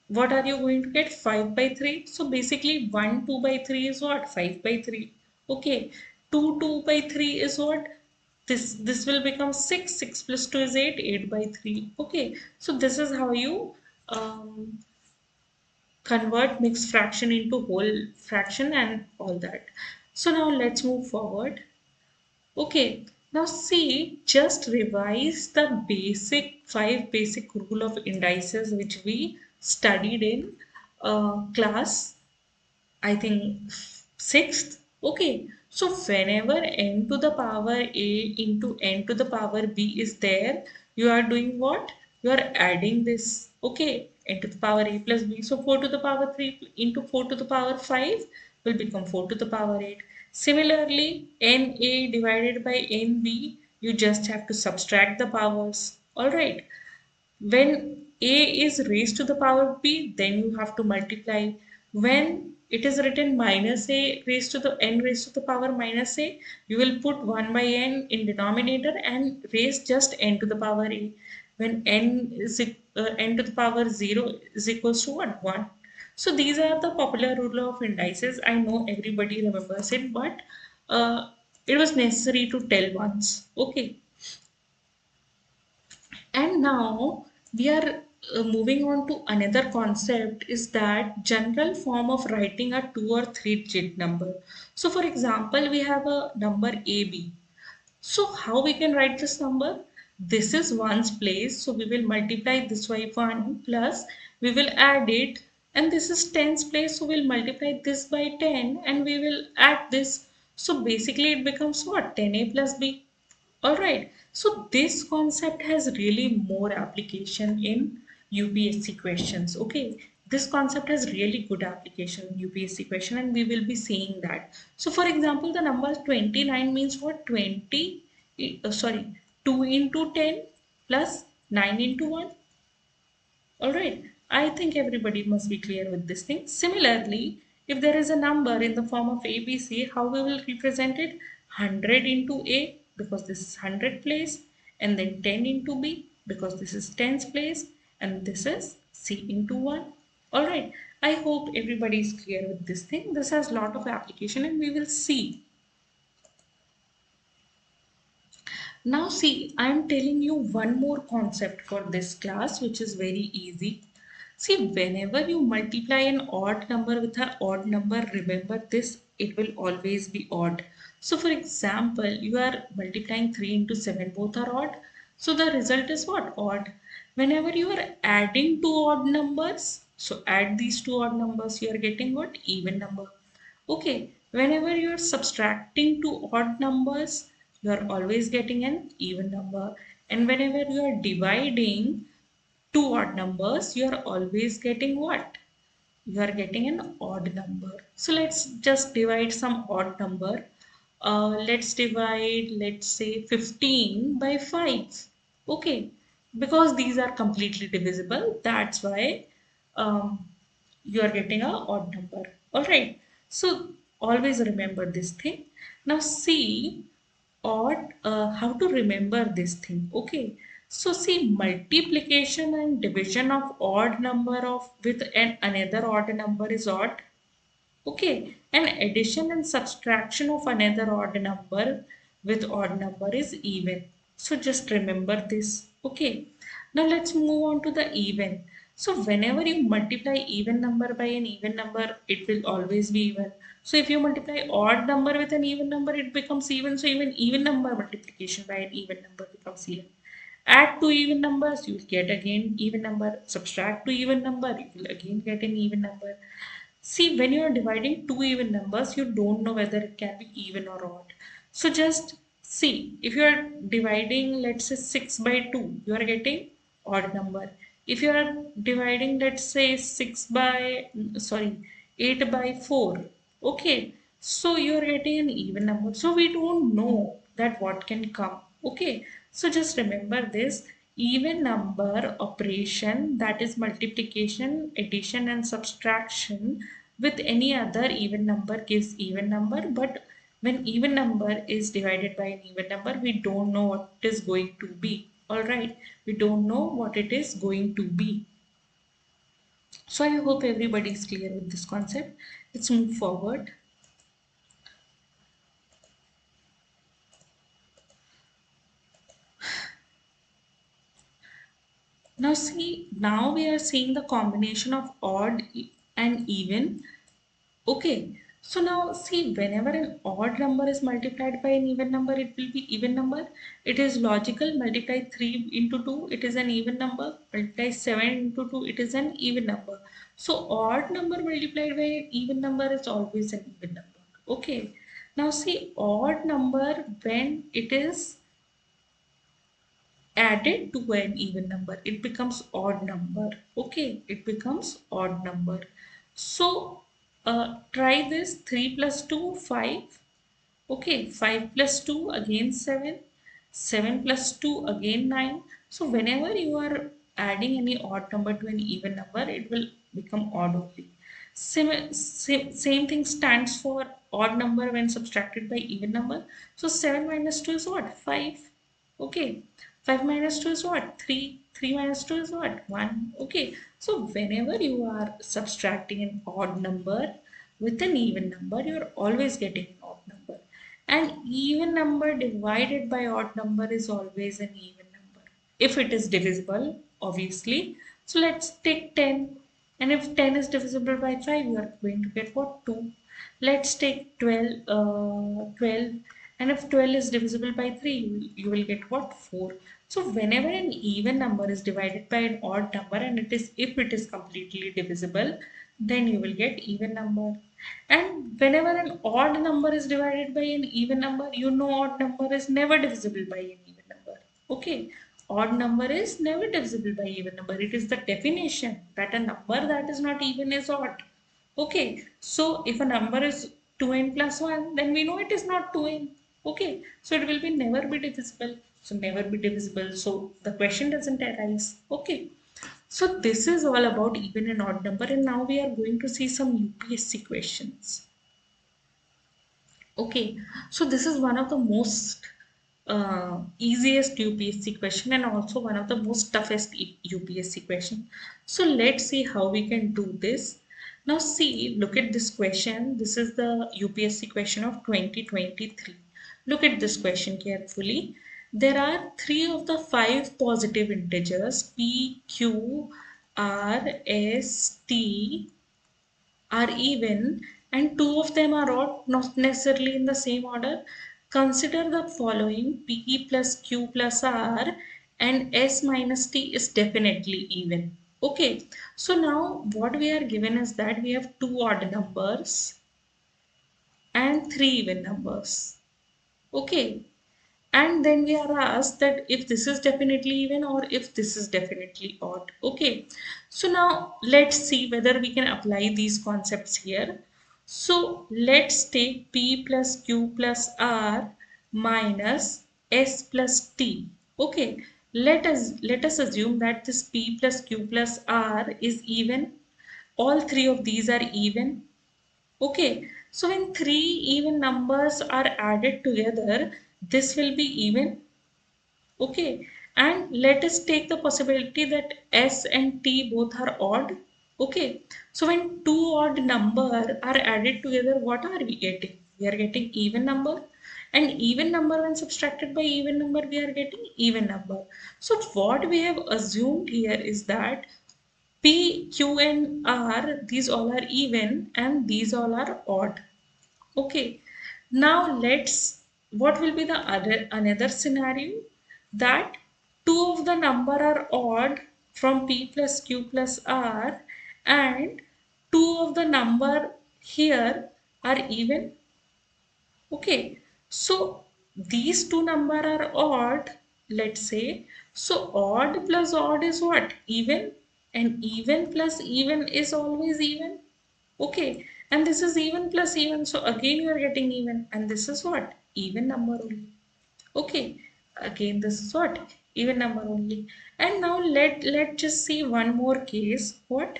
what are you going to get? 5 by 3. So basically 1 2 by 3 is what? 5 by 3. Okay. 2 2 by 3 is what? This will become 6. 6 plus 2 is 8. 8 by 3. Okay. So this is how you convert mixed fraction into whole fraction and all that. So now let's move forward. Okay, now see, just revise the basic 5 basic rule of indices which we studied in class, I think sixth. Okay, so whenever n to the power a into n to the power b is there, you are doing what? You are adding this. Okay, n to the power a plus b. So 4 to the power 3 into 4 to the power 5 will become 4 to the power 8. Similarly, na divided by nb, you just have to subtract the powers. All right. When a is raised to the power b, then you have to multiply. When it is written minus a raised to the n raised to the power minus a, you will put 1 by n in denominator and raise just n to the power a. When n to the power 0 is equals to what? 1. So these are the popular rule of indices. I know everybody remembers it, but it was necessary to tell once. Okay. And now we are moving on to another concept, is that general form of writing a 2 or 3 digit number. So for example, we have a number AB. So how we can write this number? This is ones place. So we will multiply this by 1 plus we will add it, and this is tens place. So we'll multiply this by 10 and we will add this. So basically it becomes what? 10a plus b. All right. So this concept has really more application in UPSC questions. Okay. This concept has really good application in UPSC question, and we will be seeing that. So for example, the number 29 means what? 20, sorry, 2 into 10 plus 9 into 1. All right. I think everybody must be clear with this thing. Similarly, if there is a number in the form of ABC, how we will represent it? 100 into A, because this is 100 place, and then 10 into B because this is tens place, and this is C into 1. All right. I hope everybody is clear with this thing. This has lot of application and we will see. Now see, I am telling you one more concept for this class which is very easy. See, whenever you multiply an odd number with an odd number, remember this, it will always be odd. So for example, you are multiplying 3 into 7, both are odd. So the result is what? Odd. Whenever you are adding two odd numbers, so add these two odd numbers, you are getting what? Even number. Okay, whenever you are subtracting two odd numbers, you are always getting an even number. And whenever you are dividing two odd numbers, you are always getting what? You are getting an odd number. So let's just divide some odd number. Let's divide, let's say 15 by 5. Okay, because these are completely divisible, that's why um, you are getting a odd number. All right, so always remember this thing. Now see, odd, how to remember this thing. Okay, so see, multiplication and division of odd number of with an another odd number is odd. Okay, and addition and subtraction of another odd number with odd number is even. So just remember this. Okay, now let's move on to the even. So whenever you multiply even number by an even number, it will always be even. So if you multiply odd number with an even number, it becomes even. So even even number multiplication by an even number becomes even. Add two even numbers, you will get again even number. Subtract two even number, you will again get an even number. See, when you are dividing two even numbers, you don't know whether it can be even or odd. So just see, if you are dividing, let's say 6 by 2, you are getting odd number. If you are dividing, let's say 8 by 4, okay, so you are getting an even number. So we don't know that what can come. Okay, so just remember this even number operation, that is multiplication, addition, and subtraction with any other even number gives even number. But when even number is divided by an even number, we don't know what it is going to be. All right, we don't know what it is going to be. So I hope everybody is clear with this concept. Let's move forward. Now see, now we are seeing the combination of odd and even. Okay, so now see, whenever an odd number is multiplied by an even number, it will be even number. It is logical. Multiply 3 into 2, it is an even number. Multiply 7 into 2, it is an even number. So odd number multiplied by an even number is always an even number. Okay, now see, odd number when it is added to an even number, it becomes odd number. Okay, it becomes odd number. So try this. 3 plus 2 5. Okay, 5 plus 2 again 7. 7 plus 2 again 9. So whenever you are adding any odd number to an even number, it will become odd only. Same thing stands for odd number when subtracted by even number. So 7 minus 2 is what? 5. Okay. 5 minus 2 is what? 3. 3 minus 2 is what? 1. Okay. So whenever you are subtracting an odd number with an even number, you are always getting an odd number. An even number divided by odd number is always an even number. If it is divisible, obviously. So let's take 10. And if 10 is divisible by 5, you are going to get what? 2. Let's take 12. And if 12 is divisible by 3, you will get what? 4. So whenever an even number is divided by an odd number, and if it is completely divisible, then you will get even number. And whenever an odd number is divided by an even number, you know odd number is never divisible by an even number. Okay, odd number is never divisible by even number. It is the definition that a number that is not even is odd. Okay, so if a number is 2n plus 1, then we know it is not 2n. Okay, so it will be never be divisible. So never be divisible. So the question doesn't arise. Okay, so this is all about even and odd number, and now we are going to see some UPSC questions. Okay, so this is one of the most easiest UPSC question and also one of the most toughest UPSC question. So let's see how we can do this. Now see, look at this question. This is the UPSC question of 2023. Look at this question carefully. There are three of the five positive integers P, Q, R, S, T are even and two of them are odd, not necessarily in the same order. Consider the following: P plus Q plus R and S minus T is definitely even. Okay, so now what we are given is that we have two odd numbers and three even numbers. Okay, and then we are asked that if this is definitely even or if this is definitely odd. Okay, so now let's see whether we can apply these concepts here. So let's take P plus Q plus R minus S plus T. Okay, let us assume that this P plus Q plus R is even. All three of these are even. Okay, so when three even numbers are added together, this will be even. Okay, and let us take the possibility that S and T both are odd. Okay, so when two odd numbers are added together, what are we getting? We are getting even number. And even number when subtracted by even number, we are getting even number. So what we have assumed here is that P, Q and R, these all are even and these all are odd. Okay. Now what will be the other another scenario? That two of the number are odd from P plus Q plus R, and two of the number here are even. Okay, so these two number are odd, let's say. So odd plus odd is what? Even. And even plus even is always even. Okay, and this is even plus even. So again you are getting even. And this is what? Even number only. Okay, again this is what? Even number only. And now let just see one more case. What?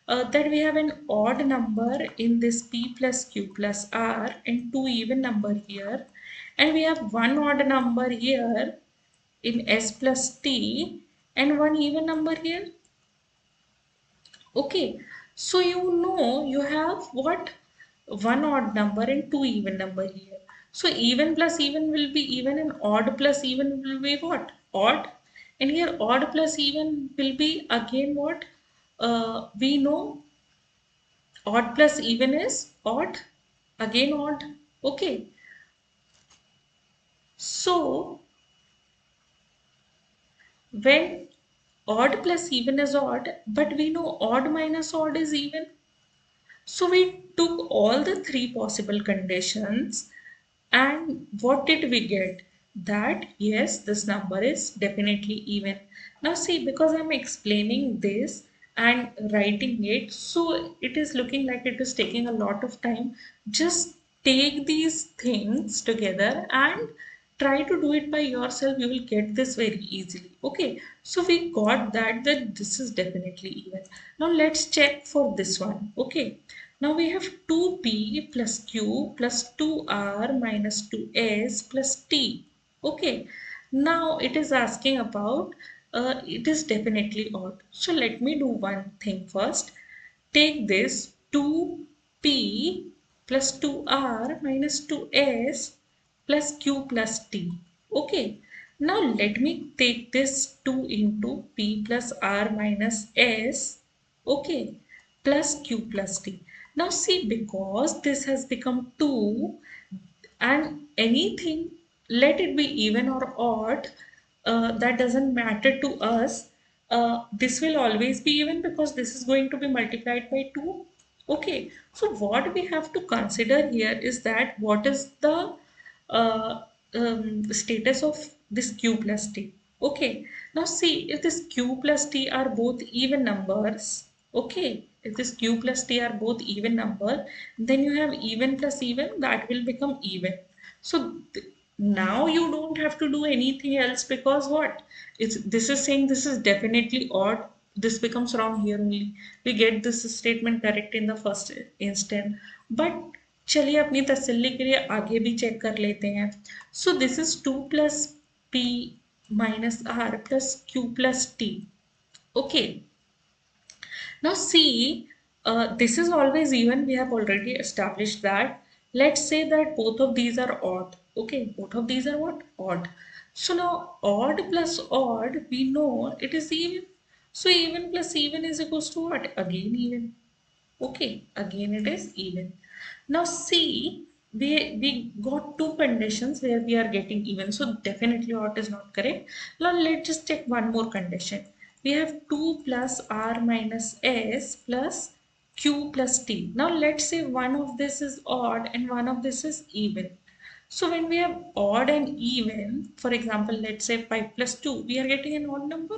That we have an odd number in this P plus Q plus R and two even number here. And we have one odd number here in S plus T and one even number here. Okay, so you know you have what? One odd number and two even number here. So even plus even will be even and odd plus even will be what? Odd. And here odd plus even will be again what? We know odd plus even is odd. Again odd. Okay. So when odd plus even is odd, but we know odd minus odd is even. So we took all the three possible conditions, and what did we get? That yes, this number is definitely even. Now see, because I'm explaining this and writing it, so it is looking like it is taking a lot of time. Just take these things together and try to do it by yourself. You will get this very easily. Okay, so we got that this is definitely even. Now let's check for this one. Okay, now we have 2p plus q plus 2r minus 2s plus t. Okay, now it is asking about it is definitely odd. So let me do one thing first. Take this 2p plus 2r minus 2s plus q plus t. Okay, now let me take this 2 into p plus r minus s. Okay, plus q plus t. Now see, because this has become 2 and anything, let it be even or odd, that doesn't matter to us. This will always be even because this is going to be multiplied by 2. Okay, so what we have to consider here is that what is the uh, status of this q plus t. Okay, now see, if this q plus t are both even numbers, okay, if this q plus t are both even number, then you have even plus even, that will become even. So now you don't have to do anything else, because what? It's this is saying this is definitely odd. This becomes wrong here only. We get this statement correct in the first instant. But चलिए अपनी तसल्ली के लिए आगे भी check कर लेते हैं. So this is 2 plus p minus r plus q plus t. Okay. Now see, this is always even. We have already established that. Let's say that both of these are odd. Okay, both of these are what? Odd. So now odd plus odd, we know it is even. So even plus even is equals to what? Again even. Okay, again it is even. Now see, we got two conditions where we are getting even. So definitely odd is not correct. Now let's just take one more condition. We have 2 plus r minus s plus q plus t. Now let's say one of this is odd and one of this is even. So when we have odd and even, for example, let's say 5 plus 2, we are getting an odd number.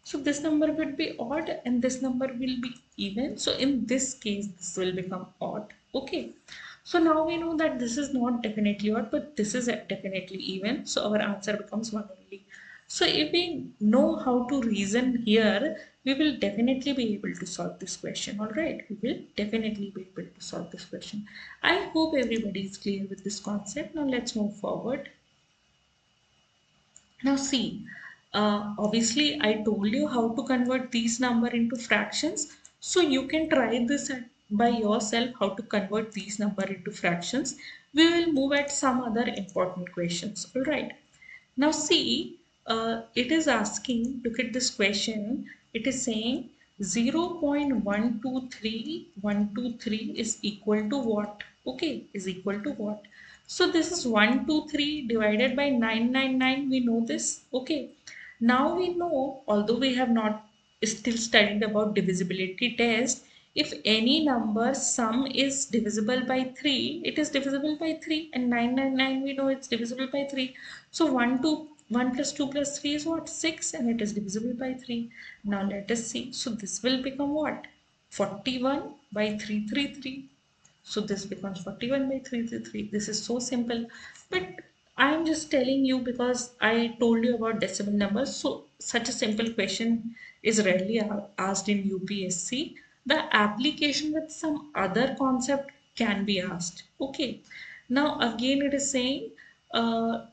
So this number will be odd and this number will be even. So in this case, this will become odd. Okay. So now we know that this is not definitely odd, but this is definitely even. So our answer becomes 1 only. So if we know how to reason here, we will definitely be able to solve this question. All right, we will definitely be able to solve this question. I hope everybody is clear with this concept. Now let's move forward. Now see, obviously I told you how to convert these number into fractions. So you can try this by yourself how to convert these number into fractions. We will move at some other important questions. All right. Now see, it is asking, look at this question. It is saying 0.123123 is equal to what? Okay, is equal to what? So this is 123 divided by 999. We know this. Okay. Now we know, although we have not still studied about divisibility test, if any number sum is divisible by 3, it is divisible by 3, and 999 we know it's divisible by 3. So 1 plus 2 plus 3 is what? 6, and it is divisible by 3. Now let us see. So this will become what? 41 by 333. So this becomes 41 by 333. This is so simple. But I am just telling you because I told you about decimal numbers. So such a simple question is rarely asked in UPSC. The application with some other concept can be asked. Okay. Now again it is saying uh,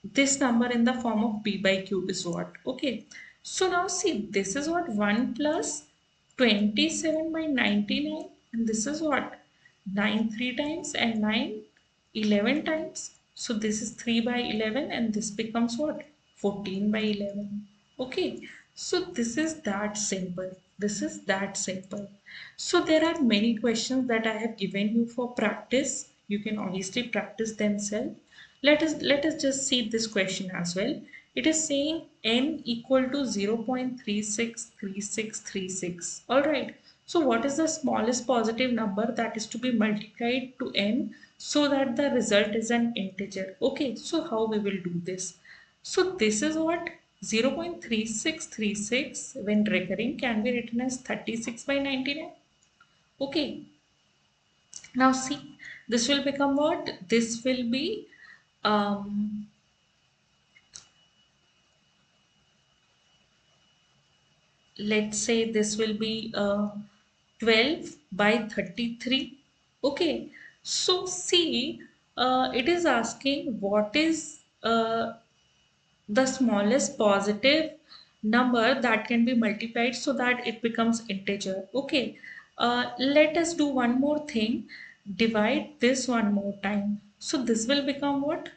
this number in the form of p by q is what? Okay. So now see, this is what? 1 plus 27 by 99, and this is what? 9 3 times and 9 11 times. So this is 3 by 11, and this becomes what? 14 by 11. Okay. So this is that simple. This is that simple. So there are many questions that I have given you for practice. You can obviously practice themselves. Let us just see this question as well. It is saying n equal to 0.363636. All right. So what is the smallest positive number that is to be multiplied to n so that the result is an integer? Okay. So how we will do this? So this is what 0.3636 when recurring can be written as 36 by 99. Okay. Now see, this will become what? This will be um, let's say this will be 12 by 33. Okay, so see, it is asking what is the smallest positive number that can be multiplied so that it becomes integer. Okay, let us do one more thing. Divide this one more time. So this will become what?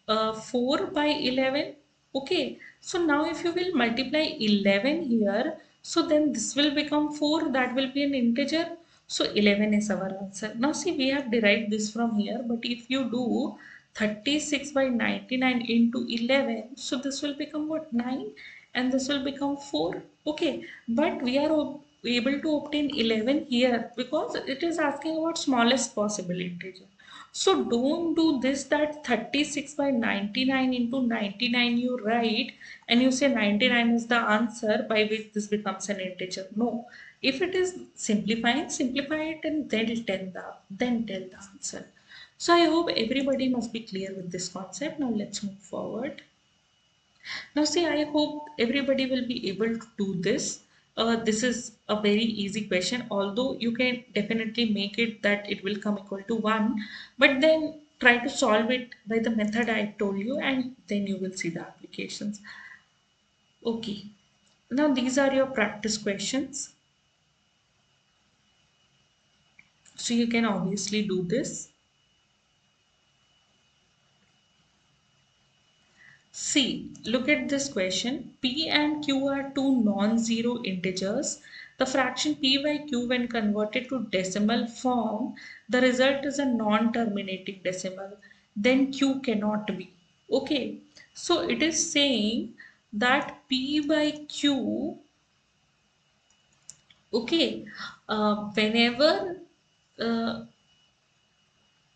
4 by 11. Okay, so now if you will multiply 11 here, so then this will become 4. That will be an integer. So 11 is our answer. Now see, we have derived this from here, but if you do 36 by 99 into 11, so this will become what? 9, and this will become 4. Okay, but we are able to obtain 11 here because it is asking about smallest possible integer. So don't do this, that 36 by 99 into 99 you write and you say 99 is the answer by which this becomes an integer. No. If it is simplifying, simplify it and then tell the answer. So I hope everybody must be clear with this concept. Now let's move forward. Now see, I hope everybody will be able to do this. This is a very easy question, although you can definitely make it that it will come equal to 1, but then try to solve it by the method I told you, and then you will see the applications. Okay, now these are your practice questions. So you can obviously do this. See, look at this question. P and Q are two non-zero integers. The fraction P by Q when converted to decimal form, the result is a non-terminating decimal. Then Q cannot be. Okay. So it is saying that P by Q, okay, whenever uh,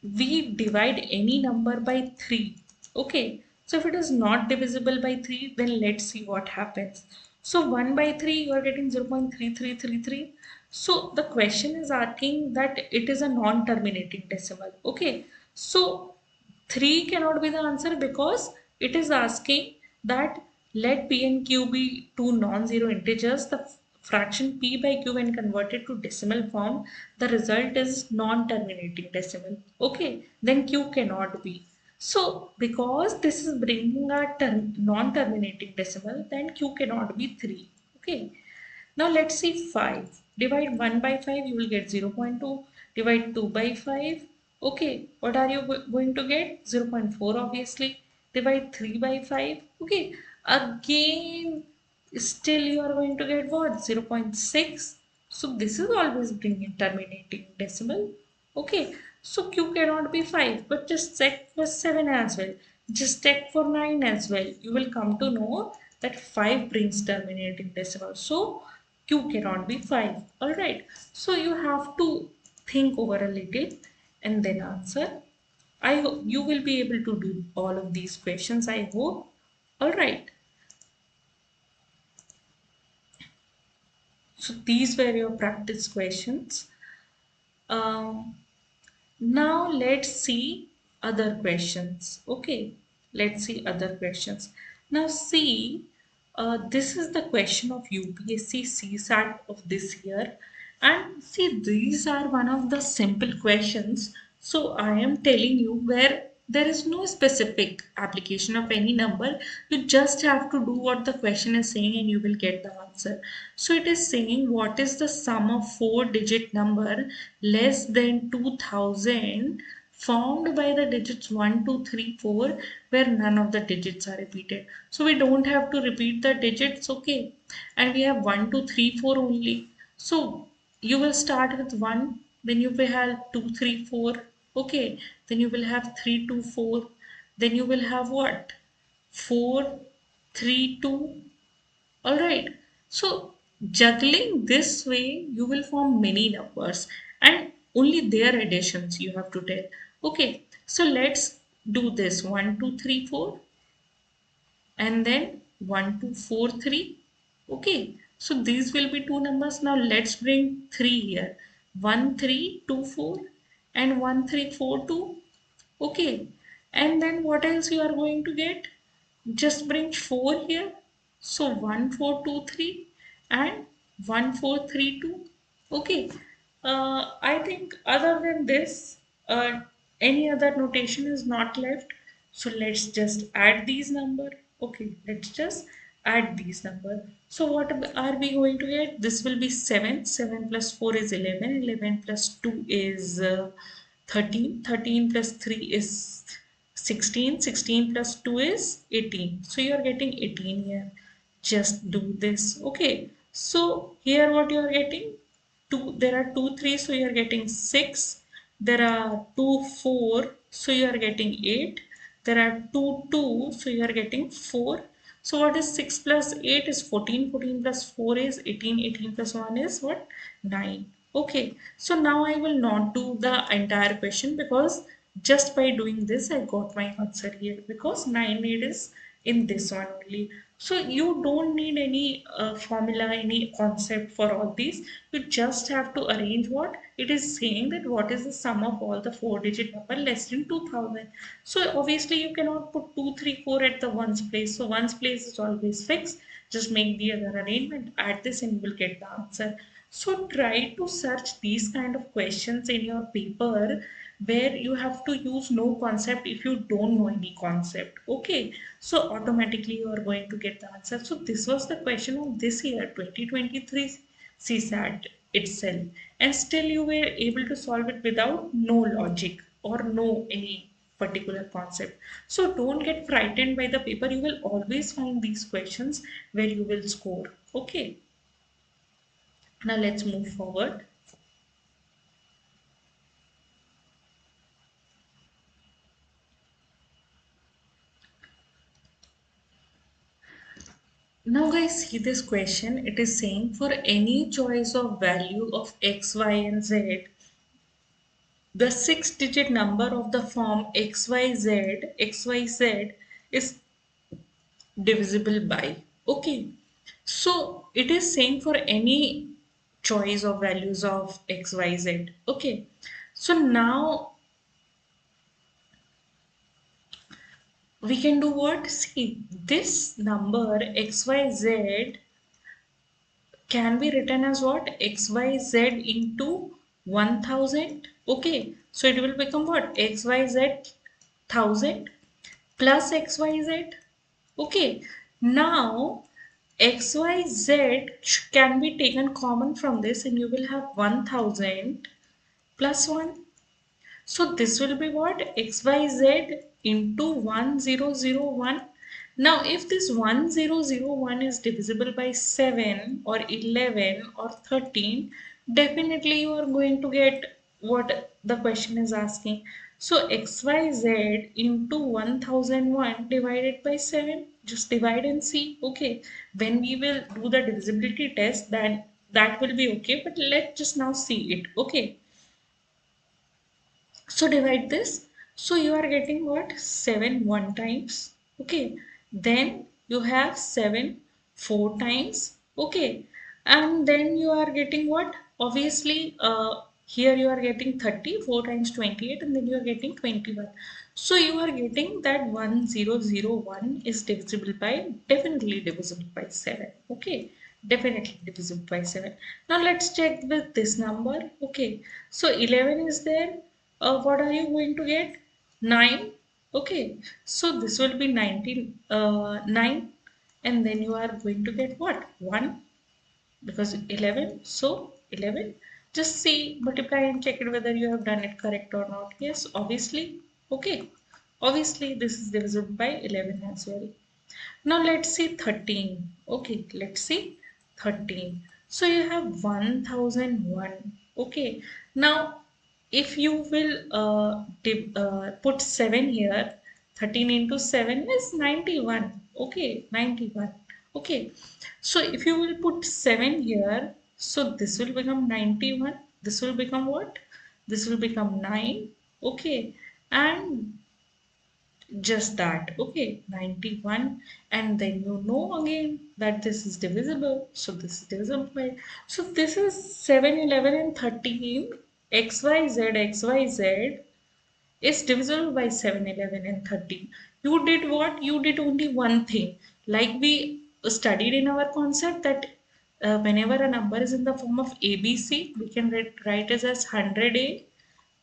we divide any number by 3. Okay, so if it is not divisible by 3, then let's see what happens. So 1 by 3, you are getting 0.3333. So the question is asking that it is a non-terminating decimal. Okay, so 3 cannot be the answer because it is asking that let p and q be two non-zero integers. The fraction p by q when converted to decimal form, the result is non-terminating decimal. Okay, then q cannot be. So because this is bringing a non-terminating decimal, then q cannot be 3. Okay. Now let's see 5. Divide 1 by 5, you will get 0.2. Divide 2 by 5. Okay, what are you going to get? 0.4 obviously. Divide 3 by 5. Okay, again still you are going to get what? 0.6. So this is always bringing terminating decimal. Okay, so Q cannot be 5, but just check for 7 as well. Just check for 9 as well. You will come to know that 5 brings terminating decimal. So Q cannot be 5. Alright, so you have to think over a little and then answer. I hope you will be able to do all of these questions, I hope. Alright. So these were your practice questions. Um, Now let's see other questions. Okay, let's see other questions. Now see, this is the question of UPSC CSAT of this year. And see, these are one of the simple questions. So I am telling you where there is no specific application of any number. You just have to do what the question is saying and you will get the answer. So it is saying what is the sum of four-digit number less than 2000 formed by the digits 1, 2, 3, 4, where none of the digits are repeated. So we don't have to repeat the digits, okay? And we have 1, 2, 3, 4 only. So you will start with 1, then you will have 2, 3, 4, okay? Then you will have 3, 2, 4. Then you will have what? 4, 3, 2. All right. So juggling this way, you will form many numbers and only their additions you have to tell. Okay. So let's do this 1, 2, 3, 4 and then 1, 2, 4, 3. Okay. So these will be two numbers. Now let's bring 3 here. 1, 3, 2, 4 and 1, 3, 4, 2. Okay. And then what else you are going to get? Just bring 4 here. So 1, 4, 2, 3 and 1, 4, 3, 2. Okay. I think other than this, any other notation is not left. So let's just add these number. Okay, let's just add these number. So what are we going to get? This will be 7. 7 plus 4 is 11. 11 plus 2 is 13. 13 plus 3 is 16. 16 plus 2 is 18. So you are getting 18 here. Just do this. Okay. So here what you are getting? Two. There are two 3, so you are getting 6. There are two 4, so you are getting 8. There are two 2, so you are getting 4. So what is 6 plus 8 is 14. 14 plus 4 is 18. 18 plus 1 is what? 9. Okay. So now I will not do the entire question because just by doing this I got my answer here because 9 8 is in this one only. So you don't need any formula, any concept for all these. You just have to arrange what it is saying, that what is the sum of all the four-digit number less than 2000. So obviously you cannot put 2, 3, 4 at the ones place. So ones place is always fixed. Just make the other arrangement, add this and you will get the answer. So try to search these kind of questions in your paper where you have to use no concept if you don't know any concept. Okay, so automatically you are going to get the answer. So this was the question of this year 2023 CSAT itself, and still you were able to solve it without no logic or no any particular concept. So don't get frightened by the paper. You will always find these questions where you will score. Okay, now let's move forward. Now guys, see this question. It is saying for any choice of value of x, y and z, the six-digit number of the form xyz is divisible by. Okay. So it is saying for any choice of values of xyz. Okay. So now we can do what? See, this number xyz can be written as what? XYZ into 1000. Okay, so it will become what? XYZ 1000 plus XYZ. Okay, now XYZ can be taken common from this and you will have 1000 plus 1. So this will be what? XYZ into 1001 Now, if this 1001 is divisible by 7 or 11 or 13, definitely you are going to get what the question is asking. So, xyz into 1001 divided by 7, just divide and see. Okay, when we will do the divisibility test, then that will be okay, but let's just now see it. Okay, so divide this. So you are getting what? 7 one times. Okay. Then you have 7 four times. Okay. And then you are getting what? Obviously, here you are getting 30, 4 times 28, and then you are getting 21. So you are getting that 1001 is divisible by, definitely divisible by 7. Okay. Definitely divisible by 7. Now let's check with this number. Okay. So 11 is there, what are you going to get? 9. Okay, so this will be 9, and then you are going to get what? 1, because 11. So 11. Just see, multiply and check it whether you have done it correct or not. Yes, obviously. Okay, obviously this is divisible by 11 as well. Now let's see 13. Okay, let's see 13. So you have 1001. Okay. Now if you will put 7 here, 13 into 7 is 91. Okay, 91. Okay. So if you will put 7 here, so this will become 91. This will become what? This will become 9. Okay. And just that. Okay, 91, and then you know again that this is divisible, so this is divisible by, so this is 7, 11, and 13. XYZ is divisible by 7, 11, and 13. You did what? You did only one thing, like we studied in our concept that whenever a number is in the form of ABC, we can write it as 100A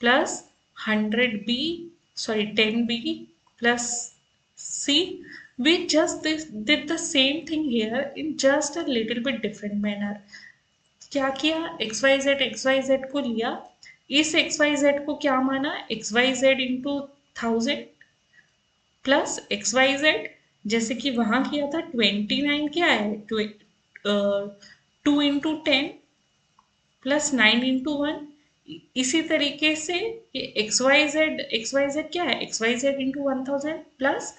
plus 100B, sorry, 10B plus C. We just did the same thing here in just a little bit different manner. क्या किया? XYZ को लिया, इस XYZ को क्या माना? XYZ into 1000 plus XYZ, जैसे कि वहां किया था 29, क्या है? 2 into 10 प्लस 9 into 1। इसी तरीके से ये एक्स वाई जेड क्या है? XYZ into 1000 plus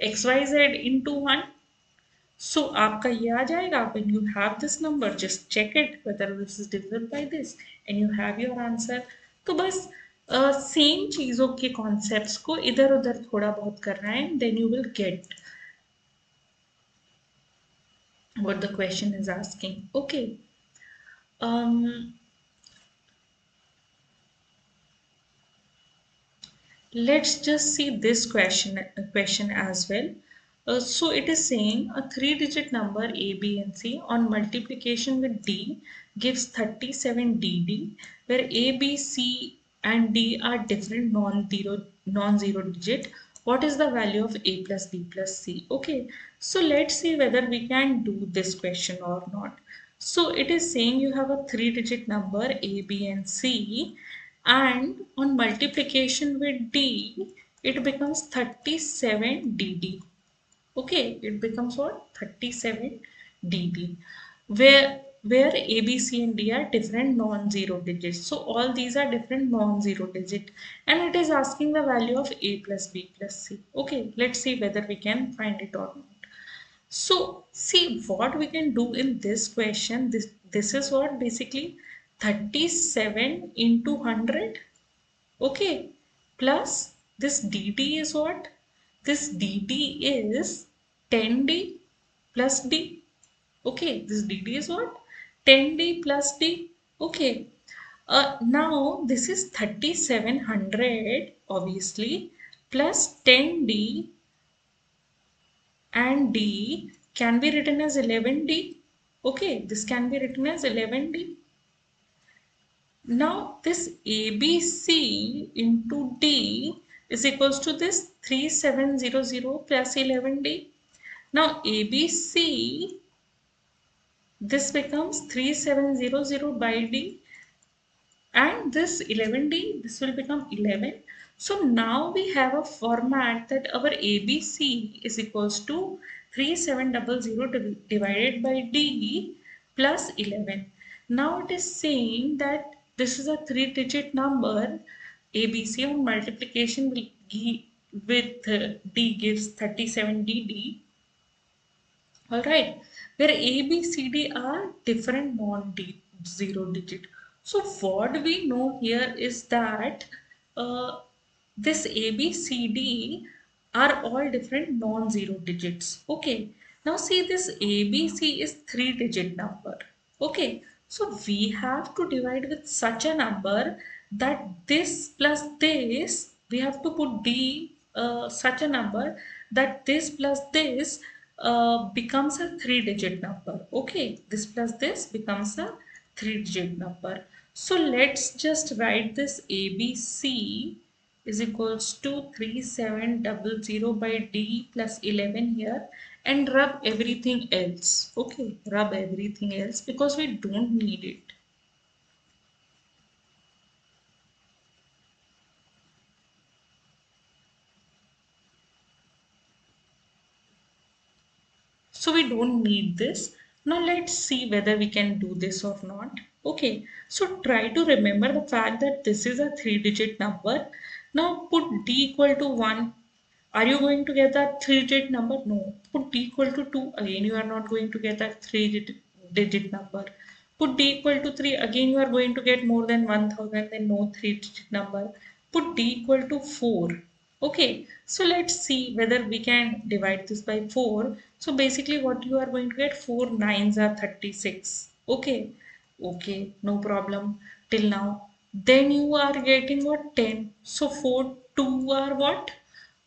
XYZ into 1। So आपका ये आ जाएगा। When you have this number, just check it whether this is divisible by this, and you have your answer. तो बस सेम चीज़ों के कॉन्सेप्ट्स को इधर उधर थोड़ा बहुत करना है, then you will get what the question is asking. Okay. um Let's just see this question as well. So it is saying a three-digit number A, B, and C on multiplication with D gives 37 DD, where A, B, C, and D are different non-zero digit. What is the value of A plus B plus C? Okay, so let's see whether we can do this question or not. So it is saying you have a three-digit number A, B, and C, and on multiplication with D, it becomes 37 DD. Okay, it becomes what? 37 DD. Where A, B, C, and D are different non-zero digits. So all these are different non-zero digit, and it is asking the value of A plus B plus C. Okay, let's see whether we can find it or not. So see what we can do in this question. This is what basically 37 into 100. Okay, plus this dt is what? This dt is 10d plus d. Okay, this dt is what? 10d plus d. Okay, now this is 3700 obviously plus 10d, and d can be written as 11d. Okay, this can be written as 11d. Now this ABC into D is equals to this 3700 plus 11D. Now ABC, this becomes 3700 by D, and this 11D, this will become 11. So now we have a format that our ABC is equals to 3700 divided by D plus 11. Now it is saying that this is a three-digit number. ABC on multiplication will with D gives 37DD. All right, where A, B, C, D are different non-zero digit. So what we know here is that this A, B, C, D are all different non-zero digits. Okay. Now see, this A, B, C is three-digit number. Okay. So we have to divide with such a number that this plus this, we have to put D such a number that this plus this becomes a three-digit number. Okay, this plus this becomes a three-digit number. So let's just write this ABC is equals to 3700 by D plus 11 here, and rub everything else. Okay, rub everything else because we don't need it. So we don't need this. Now let's see whether we can do this or not. Okay, so try to remember the fact that this is a three-digit number. Now put d equal to 1. Are you going to get that three-digit number? No. Put d equal to 2. Again, you are not going to get that three-digit number. Put d equal to 3. Again, you are going to get more than 1000 and no three-digit number. Put d equal to 4. Okay, so let's see whether we can divide this by 4. So basically what you are going to get, 4 nines are 36. Okay, okay, no problem till now. Then you are getting what, 10. So 4 2 are what?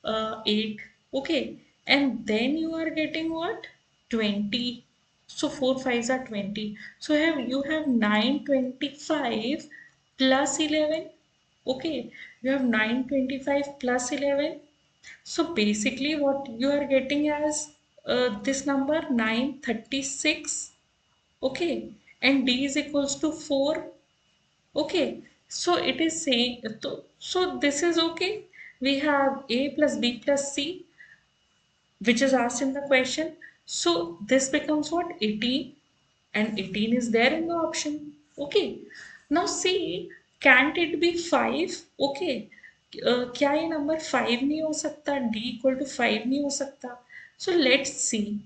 8. Okay, and then you are getting what? 20. So 4 fives are 20. So you have 925 plus 11. Okay, you have 925 plus 11. So basically what you are getting as this number 936. Okay, and D is equals to 4. Okay, so it is saying, so this is okay. We have A plus B plus C, which is asked in the question. So this becomes what? 18, and 18 is there in the option. Okay. Now see, can't it be 5? Okay. क्या ये number 5 नहीं हो सकता? D equal to 5 नहीं हो सकता? So let's see.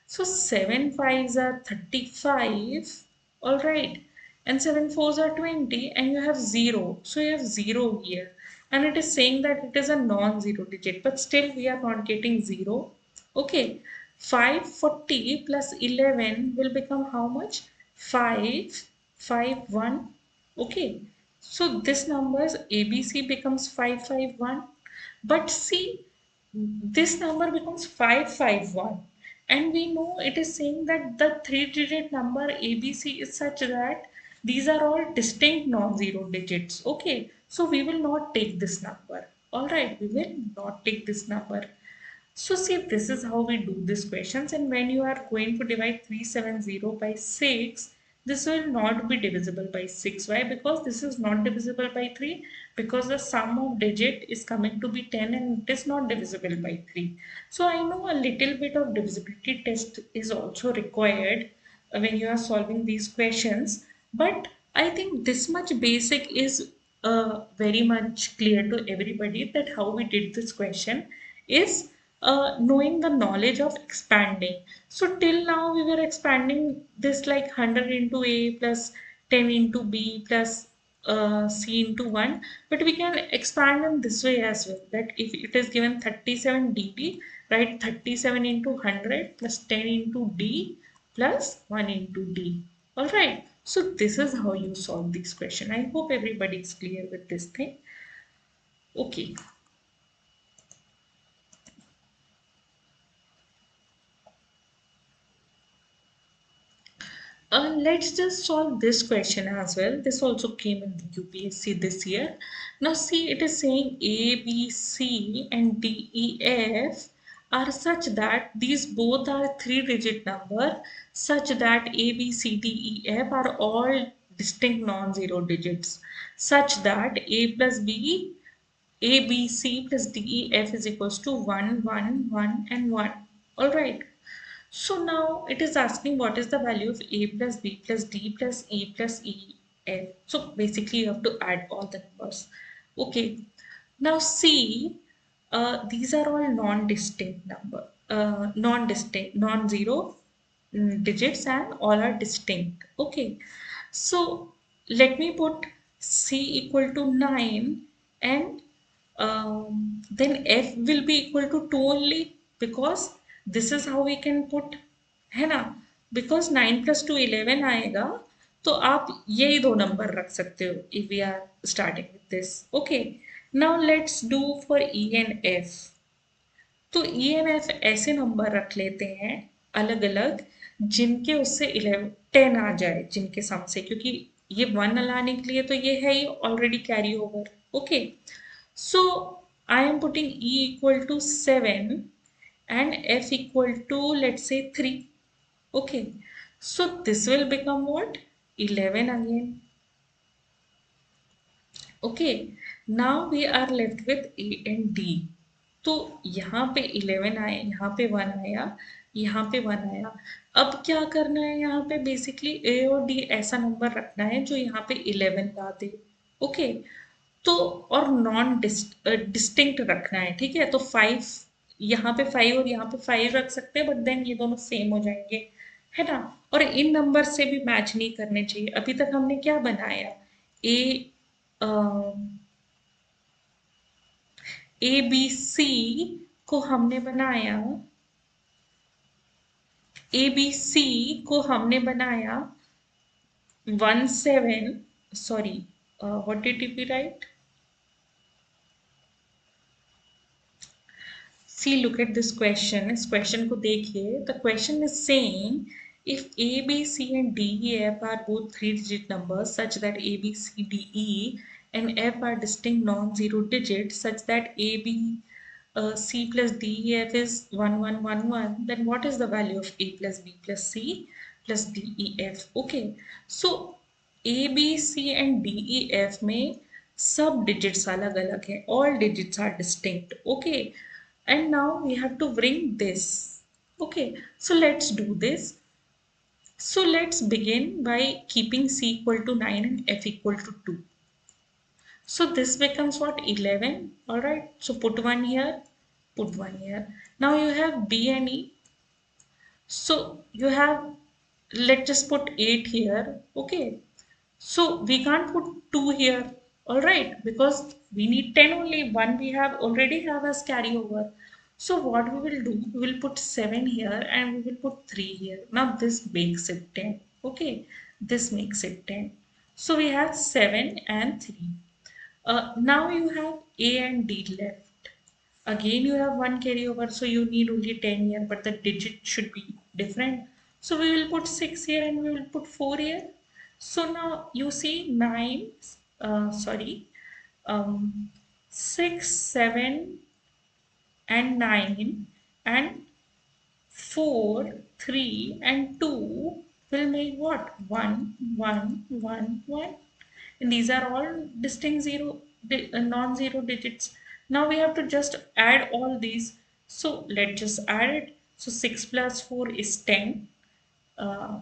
So 7 fives are 35, all right, and 7 fours are 20, and you have 0. So you have 0 here, and it is saying that it is a non-zero digit, but still we are not getting 0. Okay, 540 plus 11 will become how much? 551. Okay, so this number's ABC becomes 551, but see, this number becomes 551, and we know it is saying that the three-digit number ABC is such that these are all distinct non-zero digits. Okay, so we will not take this number. All right, we will not take this number. So see, this is how we do these questions, and when you are going to divide 370 by 6, this will not be divisible by 6. Why? Because this is not divisible by 3, because the sum of digit is coming to be 10 and it is not divisible by 3. So I know a little bit of divisibility test is also required when you are solving these questions, but I think this much basic is very much clear to everybody that how we did this question is knowing the knowledge of expanding. So till now we were expanding this like 100 into A plus 10 into B plus C into 1, but we can expand in this way as well, that if it is given 37 dt, write 37 into 100 plus 10 into D plus 1 into D. Alright, so this is how you solve this question. I hope everybody is clear with this thing. Okay. Let's just solve this question as well. This also came in the UPSC this year. Now see, it is saying A, B, C and D, E, F are such that these both are three-digit number, such that A, B, C, D, E, F are all distinct non-zero digits, such that A plus B A, B, C plus D, E, F is equals to 1, 1, 1 and 1. Alright. So now it is asking what is the value of A plus B plus D plus E plus E, F. So basically you have to add all the numbers. Okay. Now see, these are all non-distinct number, non-distinct, non-zero digits and all are distinct. Okay. So let me put C equal to 9 and then F will be equal to 2 only because this is how we can put है ना because 9 plus 2 11 आएगा तो आप यही दो number रख सकते हो if we are starting with this okay now let's do for E and F तो ई एन एफ ऐसे नंबर रख लेते हैं अलग अलग जिनके उससे 11 10 आ जाए जिनके सम से क्योंकि ये 1 लाने के लिए तो ये है ही already carry over okay so I am putting E equal to 7 and f equal to let's say 3 okay so this will become what 11 again okay now we are left with A and D तो यहाँ पे 11 आए यहाँ पे 1 आया यहाँ पे 1 आया अब क्या करना है यहाँ पे बेसिकली ए और डी ऐसा नंबर रखना है जो यहाँ पे 11 ला दे ओके तो और नॉन डिस्टिंक्ट रखना है ठीक है तो 5 यहाँ पे 5 और यहाँ पे 5 रख सकते हैं बट देन ये दोनों सेम हो जाएंगे है ना और इन नंबर से भी मैच नहीं करने चाहिए अभी तक हमने क्या बनाया ए ए बी सी को हमने बनाया ए बी सी को हमने बनाया 17 sorry what did we write See, look at this question. इस question को देखिए. The question is saying if A, B, C and D, E, F are both three-digit numbers such that A, B, C, D, E and F are distinct non-zero digits such that A, B, C plus D, E, F is 1, 1, 1, 1, then what is the value of A plus B plus C plus D, E, F? Okay. So A, B, C and D, E, F में सब digits अलग अलग हैं. All digits are distinct. Okay. And now we have to bring this. Okay, so let's do this. So let's begin by keeping C equal to 9 and F equal to 2. So this becomes what 11. Alright, so put 1 here, put 1 here. Now you have B and E. So you have, let's just put 8 here. Okay, so we can't put 2 here, all right, because we need 10 only. 1 we have already have as carryover. So what we will do, we will put 7 here and we will put 3 here. Now this makes it 10. Okay, this makes it 10. So we have 7 and 3. Now you have A and D left. Again you have one carryover, so you need only 10 here, but the digit should be different. So we will put 6 here and we will put 4 here. So now you see 9, sorry, 6, 7 and 9 and 4, 3 and 2 will make what? 1, 1, 1, 1. And these are all distinct non-zero digits. Now we have to just add all these. So let's just add it. So 6 plus 4 is 10.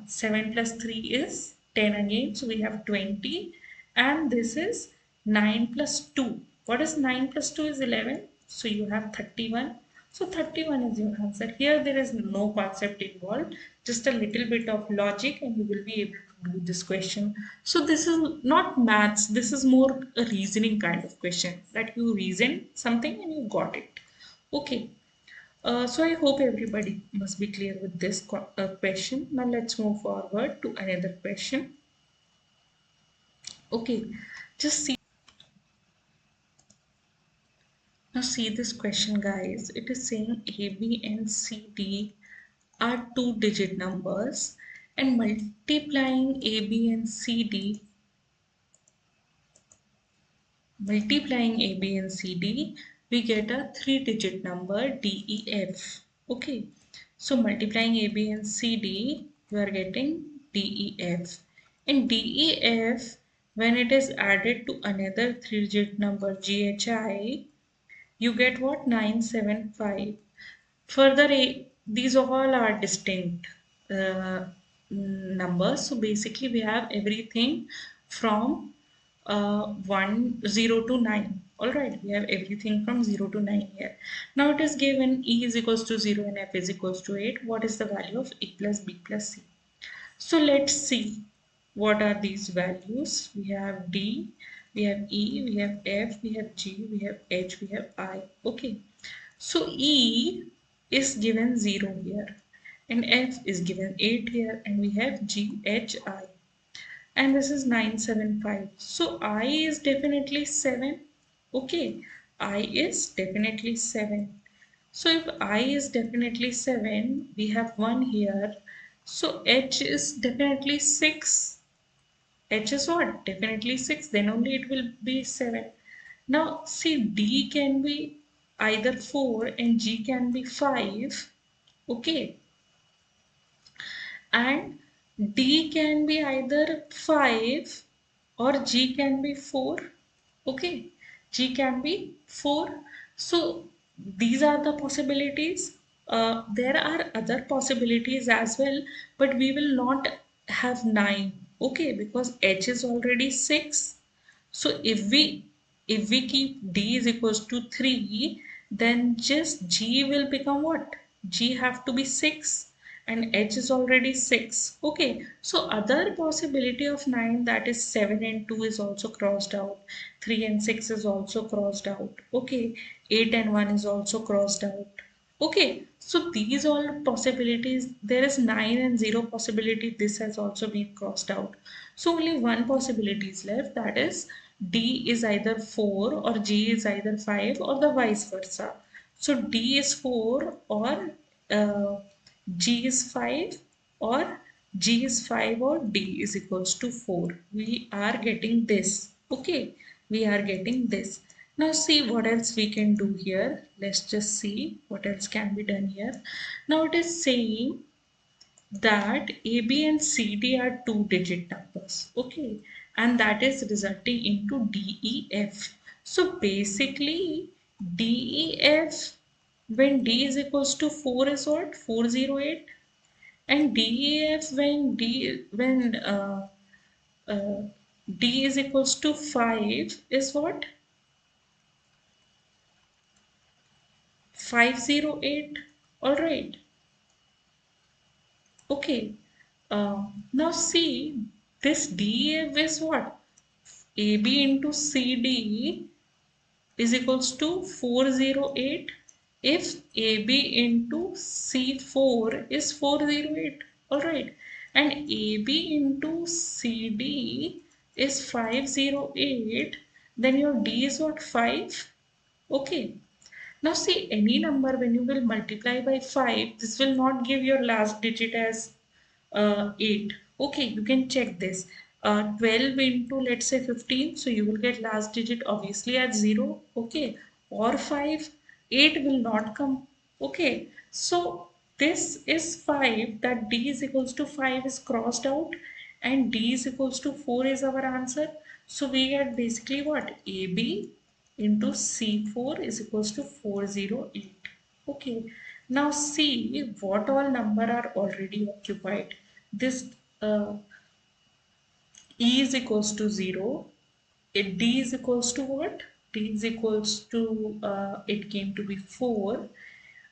7 plus 3 is 10 again. So we have 20. And this is 9 plus 2. What is 9 plus 2 is 11. So you have 31. So 31 is your answer. Here there is no concept involved. Just a little bit of logic and you will be able to do this question. So this is not maths. This is more a reasoning kind of question that you reason something and you got it. Okay. So I hope everybody must be clear with this question. Now let's move forward to another question. Okay, just see. Now see this question guys. It is saying A, B and C, D are two-digit numbers and multiplying A, B and C, D multiplying A, B and C, D, we get a three-digit number D, E, F. Okay, so multiplying A, B and C, D, you are getting D, E, F. And D, E, F when it is added to another 3-digit number GHI, you get what? 975. Further, these all are distinct numbers. So basically, we have everything from 0 to 9. All right, we have everything from 0 to 9 here. Now it is given E is equals to 0 and F is equals to 8. What is the value of A plus B plus C? So let's see what are these values. We have D, we have E, we have F, we have G, we have H, we have I. Okay. So E is given 0 here and F is given 8 here and we have G, H, I. And this is 975. So I is definitely 7. Okay. I is definitely 7. So if I is definitely 7, we have 1 here. So H is definitely 6. H is what? Definitely 6. Then only it will be 7. Now see, D can be either 4 and G can be 5. Okay. And D can be either 5 or G can be 4. Okay. G can be 4. So these are the possibilities. There are other possibilities as well, but we will not have 9. Okay, because H is already 6. So if we keep D is equals to 3, then just G will become what? G have to be 6 and H is already 6. Okay, so other possibility of 9, that is 7 and 2 is also crossed out. 3 and 6 is also crossed out. Okay, 8 and 1 is also crossed out. Okay, so these all possibilities, there is 9 and 0 possibility, this has also been crossed out. So only one possibility is left, that is D is either 4 or G is either 5 or the vice versa. So D is 4 or uh, G is 5 or G is 5 or D is equals to 4. We are getting this. Okay, we are getting this. Now see what else we can do here. Let's just see what else can be done here. Now it is saying that AB and CD are 2-digit numbers. Okay, and that is resulting into DEF. So basically DEF, when D is equals to 4 is what? 408. And DEF uh, D is equals to 5 is what? 508. All right. Okay. Now see, this DEF is what? AB into CD is equals to 408 if AB into C4 is 408. All right. And AB into CD is 508. Then your D is what? 5. Okay. Now see, any number when you will multiply by 5, this will not give your last digit as 8. Okay, you can check this. 12 into let's say 15, so you will get last digit obviously as 0. Okay, or 5, 8 will not come. Okay, so this is 5, that D is equals to 5 is crossed out and D is equals to 4 is our answer. So we get basically what? AB into C4 is equals to 408. Okay, now see what all number are already occupied. This E is equals to 0. D is equals to what? D is equals to, it came to be 4.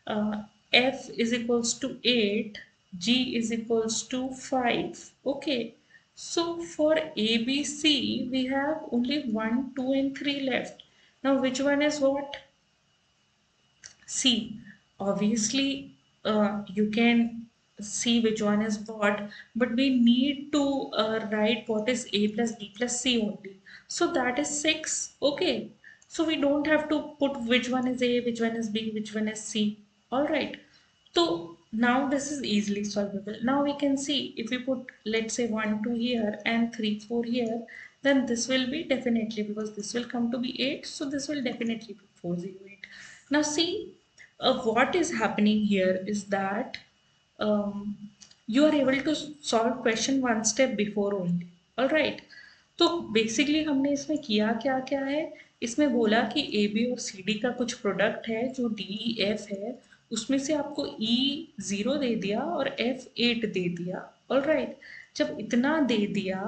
Uh, F is equals to 8. G is equals to 5. Okay. So for ABC, we have only 1, 2 and 3 left. Now which one is what? See, obviously, you can see which one is what, but we need to write what is A plus B plus C only. So that is 6. Okay. So we don't have to put which one is A, which one is B, which one is C. All right. So now this is easily solvable. Now we can see if we put let's say 1, 2 here and 3, 4 here, then this will be definitely, because this will come to be 8. So this will definitely be 408. Now see, what is happening here is that you are able to solve question one step before only. All right. तो basically हमने इसमें किया क्या क्या है, इसमें बोला कि ए बी और सी डी का कुछ प्रोडक्ट है जो डी ई एफ है, उसमें से आपको ई 0 दे दिया और एफ 8 दे दिया। ऑल राइट, जब इतना दे दिया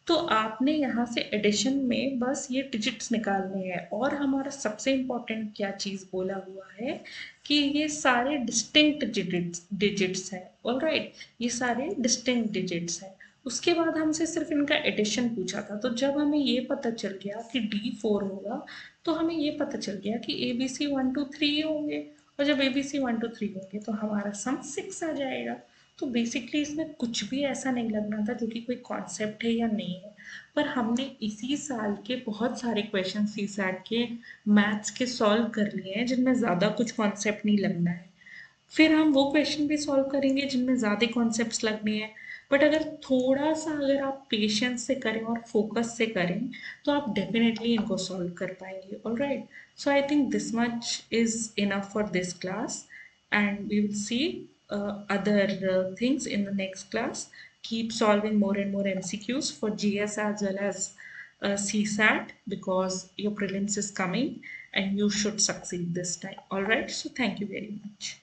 तो आपने यहाँ से एडिशन में बस ये डिजिट्स निकालने हैं, और हमारा सबसे इम्पोर्टेंट क्या चीज़ बोला हुआ है कि ये सारे डिस्टिंक्ट डिजिट्स हैं। ऑल राइट, ये सारे डिस्टिंक्ट डिजिट्स हैं। उसके बाद हमसे सिर्फ इनका एडिशन पूछा था, तो जब हमें ये पता चल गया कि D4 होगा, तो हमें ये पता चल गया कि ABC 1 2 3 होंगे, और जब ABC 1 2 3 होंगे तो हमारा सम 6 आ जाएगा। तो बेसिकली इसमें कुछ भी ऐसा नहीं लगना था जो कि कोई कॉन्सेप्ट है या नहीं है, पर हमने इसी साल के बहुत सारे क्वेश्चन CSAT के मैथ्स के सॉल्व कर लिए हैं जिनमें ज़्यादा कुछ कॉन्सेप्ट नहीं लगना है। फिर हम वो क्वेश्चन भी सॉल्व करेंगे जिनमें ज़्यादा कॉन्सेप्ट्स लगने हैं। बट अगर थोड़ा सा अगर आप पेशेंस से करें और फोकस से करें तो आप डेफिनेटली इनको सॉल्व कर पाएंगे। All right, so I think this much is enough for this class, and we will see other things in the next class. Keep solving more and more MCQs for GS as well as CSAT, because your prelims is coming and you should succeed this time. All right, so thank you very much.